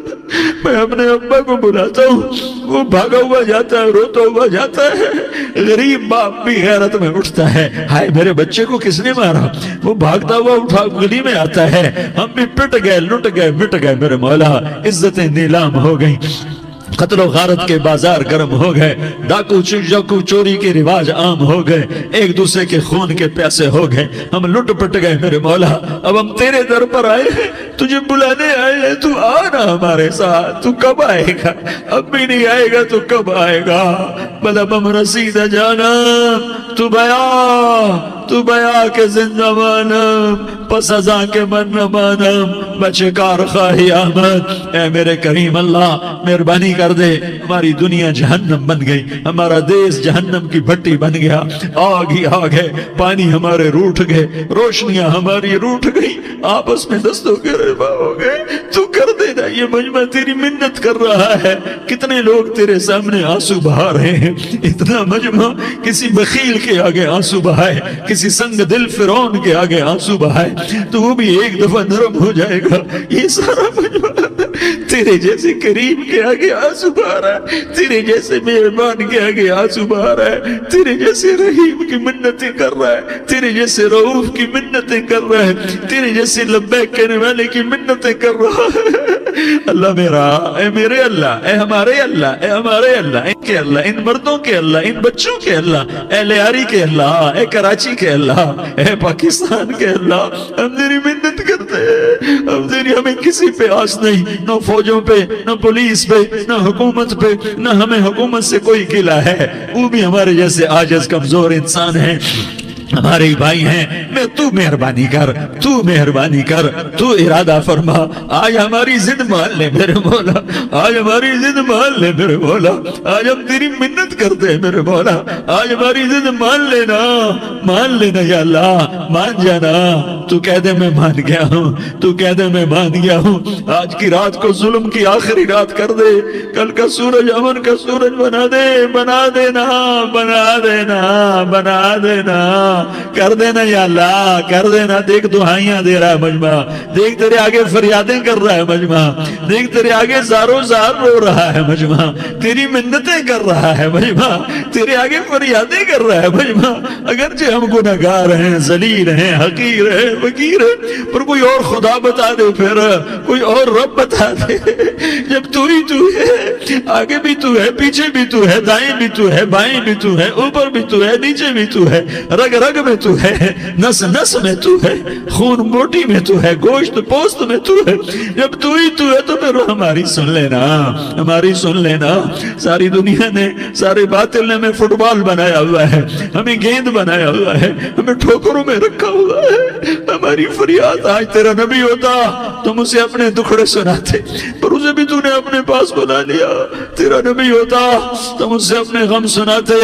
میں اپنے ابا کو بلاتا ہوں، وہ بھاگا ہوا جاتا ہے، روتا ہوا جاتا ہے۔ غریب باپ بھی غیرت میں اٹھتا ہے، ہائے میرے بچے کو کس نے مارا؟ وہ بھاگتا ہوا اٹھا گلی میں آتا ہے، ہم بھی پٹ گئے، لٹ گئے، مٹ گئے میرے مولا، عزتیں نیلام ہو گئیں، قتل و غارت کے بازار گرم ہو گئے، ڈاکو چوری کے رواج عام ہو گئے، ایک دوسرے کے خون کے پیاسے ہو گئے، ہم لٹ پٹ گئے میرے مولا۔ اب ہم تیرے در پر آئے ہیں، تجھے بلانے آئے ہیں، تو آنا ہمارے ساتھ۔ تو کب آئے گا؟ اب بھی نہیں آئے گا تو کب آئے گا؟ بلا بم رسید جانا، تو بیا کے زندہ مانم، پس ازاں کے من نہ مانم، بچکار خواہی آمد۔ اے میرے کریم اللہ، مہربانی کر دے، ہماری دنیا جہنم بن گئی، ہمارا دیس جہنم کی بھٹی بن گیا، آگ ہی آگ ہے، پانی ہمارے روٹھ گئے، روشنیاں ہماری روٹھ گئی، آپس میں دستوں کے ربا ہو گئے۔ تو کر دینا، یہ مجمع تیری منت کر رہا ہے، کتنے لوگ تیرے سامنے آنسو بہا رہے ہیں، اتنا مجمع کسی بخیل کے آگے آنسو بہائے، کسی سنگ دل فرعون کے آگے آنسو بہائے تو وہ بھی ایک دفعہ نرم ہو جائے گا۔ یہ سارا مجمع تیرے جیسے کریم کے آگے آنسو بہا رہا ہے، تیرے جیسے مہربان کے آگے آنسو بہا رہا ہے، تیرے جیسے رحیم کی منتیں کر رہا ہے، تیرے جیسے رؤوف کی منتیں کر رہا ہے، تیرے جیسے لبیک کہنے والے کی منتیں کر رہا ہے۔ اللہ میرا، اے میرے اللہ، اے ہمارے اللہ، اے ہمارے اللہ، ان کے اللہ، ان مردوں کے اللہ، ان بچوں کے اللہ، اے لیاری کے اللہ، اے کراچی کے اللہ، اے پاکستان کے اللہ، ہم تیری منت کرتے ہیں، ہم تیری، ہمیں کسی پہ آس نہیں، نہ فوجوں پہ، نہ پولیس پہ، نہ حکومت پہ، نہ ہمیں حکومت سے کوئی گلہ ہے، وہ بھی ہمارے جیسے عاجز کمزور انسان ہیں، ہمارے بھائی ہیں، میں تو مہربانی کر، تو مہربانی کر، تو ارادہ فرما، آج ہماری ضد مان لے میرے مولا، آج ہماری ضد مان لے میرے مولا، آج ہم تیری منت کرتے ہیں میرے مولا، آج ہماری ضد مان لینا یا اللہ، مان جانا، تو کہہ دے میں مان گیا ہوں، تو کہہ دے میں مان گیا ہوں، آج کی رات کو ظلم کی آخری رات کر دے، کل کا سورج امن کا سورج بنا دے، بنا دینا، بنا دینا، بنا دینا، کر دینا یا اللہ، کر دینا۔ دیکھ دعائیاں دے رہا ہے مجمع، دیکھ تیرے آگے فریادیں کر رہا ہے مجمع، دیکھ تیرے آگے زارو زار رو رہا ہے مجمع، تیری منتیں کر رہا ہے مجمع، تیرے آگے فریادیں کر رہا ہے مجمع۔ اگرچہ ہم گنہگار ہیں، ذلیل ہیں، حقیر ہیں، فقیر ہیں، پر کوئی اور خدا بتا دے، پھر کوئی اور رب بتا دے۔ جب تو ہی تو ہے، آگے بھی تو ہے، پیچھے بھی تو ہے، دائیں بھی تو ہے، بائیں بھی تو ہے، اوپر بھی تو ہے، نیچے بھی تو ہے، رگ رگ میں تو ہے، نس نس میں تو ہے، خون بوٹی میں تو ہے، گوشت پوست میں تو ہے۔ جب تو ہی تو ہے تو پھر ہماری سن لینا، ہماری سن لینا۔ ساری دنیا نے، سارے باطل نے ہمیں فٹ بال بنایا ہوا ہے، ہمیں گیند بنایا ہوا ہے، ہمیں ٹھوکروں میں رکھا ہوا ہے۔ ہماری فریاد، آج تیرا نبی ہوتا تم اسے اپنے دکھڑے سناتے، پر اسے بھی تو نے اپنے پاس بلا لیا۔ تیرا نبی ہوتا تم اسے اپنے غم سناتے،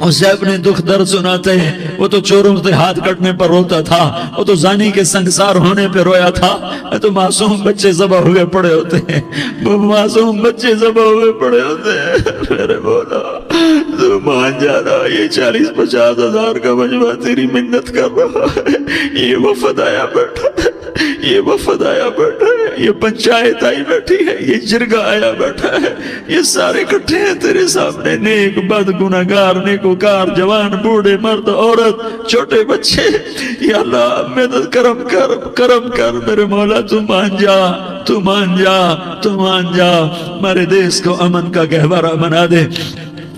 اسے اپنے دکھ درد سناتے۔ وہ تو چوروں سے ہاتھ کٹنے پر روتا تھا، وہ تو زانی کے سنگسار ہونے پہ رویا تھا، تو معصوم بچے ذبح ہوئے پڑے ہوتے ہیں، وہ معصوم بچے ذبح ہوئے پڑے ہوتے ہیں۔ میرے مولا تو مان جانا، یہ 40-50 ہزار کا مجمع تیری منت کر رہا ہے، یہ وفد آیا بیٹھا ہے، یہ وفد آیا بیٹھا ہے، یہ پنچایت آئی بیٹھی ہے، یہ جرگہ آیا بیٹھا ہے، یہ سارے اکٹھے ہیں تیرے سامنے، نیک بد گنہگار، نیکوکار، جوان بوڑھے مرد عورت چھوٹے بچے۔ یا اللہ مدد کرم کر، کرم کر میرے مولا، تو مان جا، تو مان جا، تو مان جا۔ ہمارے دیس کو امن کا گہوارہ بنا دے،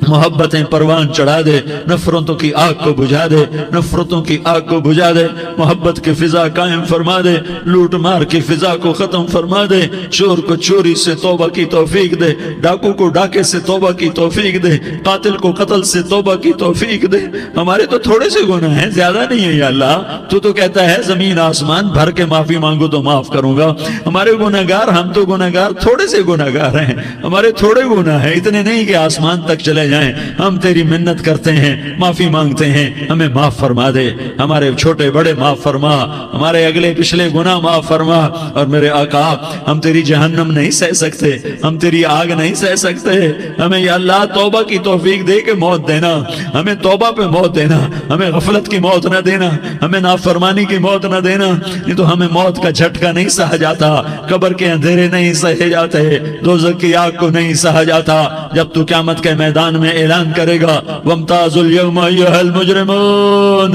محبتیں پروان چڑھا دے، نفرتوں کی آگ کو بجھا دے، نفرتوں کی آگ کو بجھا دے، محبت کی فضا قائم فرما دے، لوٹ مار کی فضا کو ختم فرما دے، چور کو چوری سے توبہ کی توفیق دے، ڈاکو کو ڈاکے سے توبہ کی توفیق دے، قاتل کو قتل سے توبہ کی توفیق دے۔ ہمارے تو تھوڑے سے گناہ ہیں، زیادہ نہیں ہے یا اللہ، تو کہتا ہے زمین آسمان بھر کے معافی مانگو تو معاف کروں گا۔ ہمارے گناہگار، ہم تو گناہگار تھوڑے سے گناہگار ہیں، ہمارے تھوڑے گناہ ہیں، اتنے نہیں کہ آسمان تک چلے جائیں۔ ہم تیری منت کرتے ہیں، معافی مانگتے ہیں، ہمیں معاف فرما دے، ہمارے چھوٹے بڑے معاف فرما، ہمارے اگلے پچھلے گناہ معاف فرما۔ اور میرے آقا، ہم تیری جہنم نہیں سہ سکتے، ہم تیری آگ نہیں سہ سکتے، ہمیں یا اللہ توبہ کی توفیق دے کے موت دینا، ہمیں توبہ پہ موت دینا، ہمیں غفلت کی موت نہ دینا، ہمیں نافرمانی کی موت نہ دینا، نہیں تو ہمیں موت کا جھٹکا نہیں سہا جاتا، قبر کے اندھیرے نہیں سہے جاتے، دوزخ کی آگ کو نہیں سہا جاتا۔ جب تو قیامت کے میدان میں اعلان کرے گا وَامْتَازُوا الْيَوْمَ أَيُّهَا الْمُجْرِمُونَ،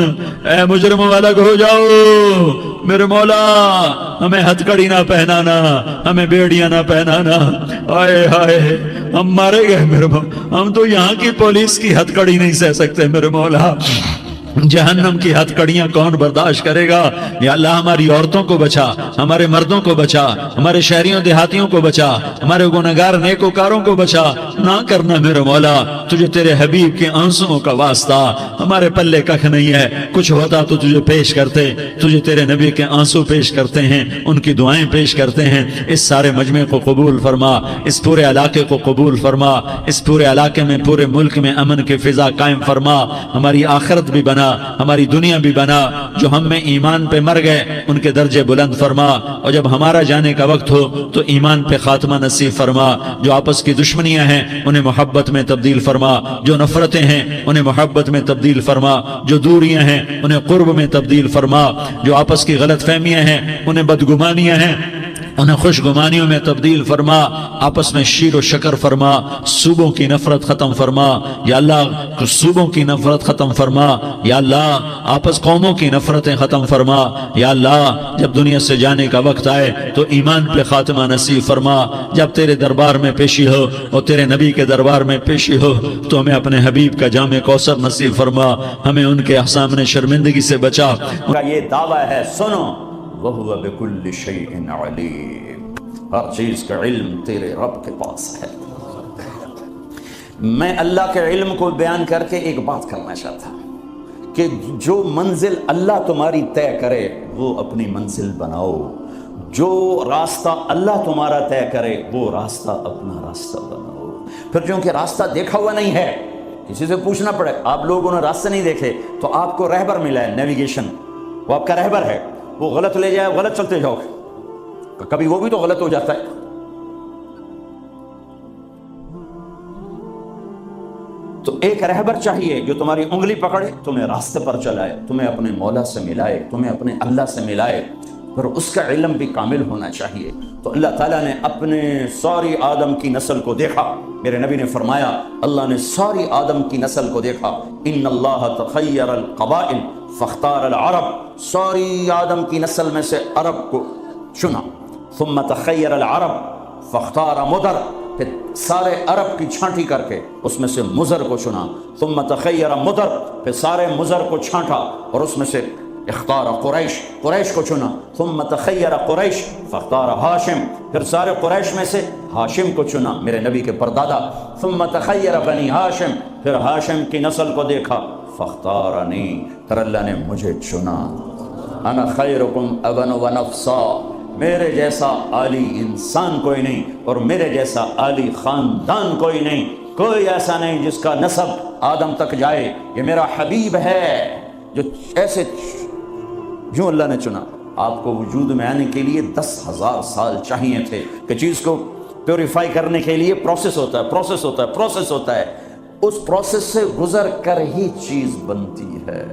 اے مجرموں الگ ہو جاؤ۔ میرے مولا ہمیں ہتھکڑی نہ پہنانا، ہمیں بیڑیاں نہ پہنانا، آئے ہائے ہم مارے گئے میرے مولا، ہم تو یہاں کی پولیس کی ہتھکڑی نہیں سہ سکتے میرے مولا، جہنم کی ہتھکڑیاں کون برداشت کرے گا؟ یا اللہ ہماری عورتوں کو بچا، ہمارے مردوں کو بچا، ہمارے شہریوں دیہاتیوں کو بچا، ہمارے گنہگار نیکوکاروں کو بچا۔ نہ کرنا میرے مولا، تجھے تیرے حبیب کے آنسوؤں کا واسطہ، ہمارے پلے ککھ نہیں ہے، کچھ ہوتا تو تجھے پیش کرتے، تجھے تیرے نبی کے آنسو پیش کرتے ہیں، ان کی دعائیں پیش کرتے ہیں۔ اس سارے مجمع کو قبول فرما، اس پورے علاقے کو قبول فرما، اس پورے علاقے میں، پورے ملک میں امن کی فضا قائم فرما، ہماری آخرت بھی بنا، ہماری دنیا بھی بنا۔ جو ہم میں ایمان پہ مر گئے ان کے درجے بلند فرما، اور جب ہمارا جانے کا وقت ہو تو ایمان پہ خاتمہ نصیب فرما۔ جو آپس کی دشمنیاں ہیں انہیں محبت میں تبدیل فرما، جو نفرتیں ہیں انہیں محبت میں تبدیل فرما، جو دوریاں ہیں انہیں قرب میں تبدیل فرما، جو آپس کی غلط فہمیاں ہیں انہیں بدگمانیاں ہیں انہیں خوش گمانیوں میں تبدیل فرما، آپس میں شیر و شکر فرما، صوبوں کی نفرت ختم فرما یا اللہ، صوبوں کی نفرت ختم فرما یا اللہ، آپس قوموں کی نفرتیں ختم فرما یا اللہ۔ جب دنیا سے جانے کا وقت آئے تو ایمان پہ خاتمہ نصیب فرما۔ جب تیرے دربار میں پیشی ہو اور تیرے نبی کے دربار میں پیشی ہو تو ہمیں اپنے حبیب کا جام کوثر نصیب فرما، ہمیں ان کے سامنے شرمندگی سے بچا۔ ان کا یہ دعویٰ ہے، سنو وَهُوَ بِكُلِّ شَيْءٍ عَلِيمٌ، ہر چیز کا علم تیرے رب کے پاس ہے۔ میں اللہ کے علم کو بیان کر کے ایک بات کرنا چاہتا ہوں کہ جو منزل اللہ تمہاری طے کرے وہ اپنی منزل بناؤ، جو راستہ اللہ تمہارا طے کرے وہ راستہ اپنا راستہ بناؤ۔ پھر چونکہ راستہ دیکھا ہوا نہیں ہے، کسی سے پوچھنا پڑے، آپ لوگوں نے راستے نہیں دیکھے تو آپ کو رہبر ملا ہے، نیویگیشن، وہ آپ کا رہبر ہے، وہ غلط لے جائے غلط چلتے جاؤ، کبھی وہ بھی تو غلط ہو جاتا ہے۔ تو ایک رہبر چاہیے جو تمہاری انگلی پکڑے، تمہیں راستے پر چلائے، تمہیں اپنے مولا سے ملائے، تمہیں اپنے اللہ سے ملائے، پھر اس کا علم بھی کامل ہونا چاہیے۔ تو اللہ تعالیٰ نے اپنے ساری آدم کی نسل کو دیکھا، میرے نبی نے فرمایا اللہ نے ساری آدم کی نسل کو دیکھا، ان اللہ تخیر القبائل فاختار العرب، ساری آدم کی نسل میں سے عرب کو چنا، ثم تخیر العرب فاختار مدر، پھر سارے عرب کی چھانٹی کر کے اس میں سے مضر کو چنا، ثم تخیر مضر، پھر سارے مضر کو چھانٹا اور اس میں سے اختار قریش، قریش کو چنا، ثم تخیر قریش فاختار ہاشم، پھر سارے قریش میں سے ہاشم کو چنا، میرے نبی کے پردادا، ثم تخیر بنی ہاشم، پھر ہاشم کی نسل کو دیکھا، فاختارنی، پھر اللہ نے مجھے چنا، انا خیرکم ابن و نفسا، میرے جیسا عالی انسان کوئی نہیں اور میرے جیسا عالی خاندان کوئی نہیں، کوئی ایسا نہیں جس کا نسب آدم تک جائے، یہ میرا حبیب ہے جو ایسے جو اللہ نے چنا۔ آپ کو وجود میں آنے کے لیے 10,000 سال چاہیے تھے کہ چیز کو پیوریفائی کرنے کے لیے پروسیس ہوتا ہے، پروسیس ہوتا ہے، پروسیس ہوتا ہے، اس پروسیس سے گزر کر ہی چیز بنتی ہے۔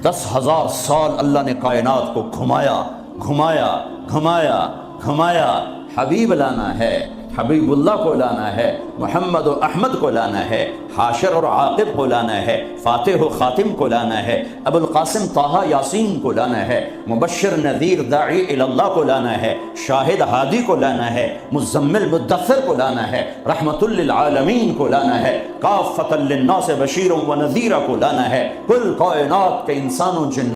10,000 سال اللہ نے کائنات کو گھمایا گھمایا گھمایا گھمایا، حبیب لانا ہے، حبیب اللہ کو لانا ہے، محمد و احمد کو لانا ہے، حاشر اور عاقب کو لانا ہے، فاتح و خاتم کو لانا ہے، ابو القاسم طہ یاسین کو لانا ہے، مبشر نذیر داعی الی اللہ کو لانا ہے، شاہد ہادی کو لانا ہے، مزمل مدثر کو لانا ہے، رحمت للعالمین کو لانا ہے، کافۃ للناس بشیر و نذیر کو لانا ہے، کل کائنات کے انسانوں جن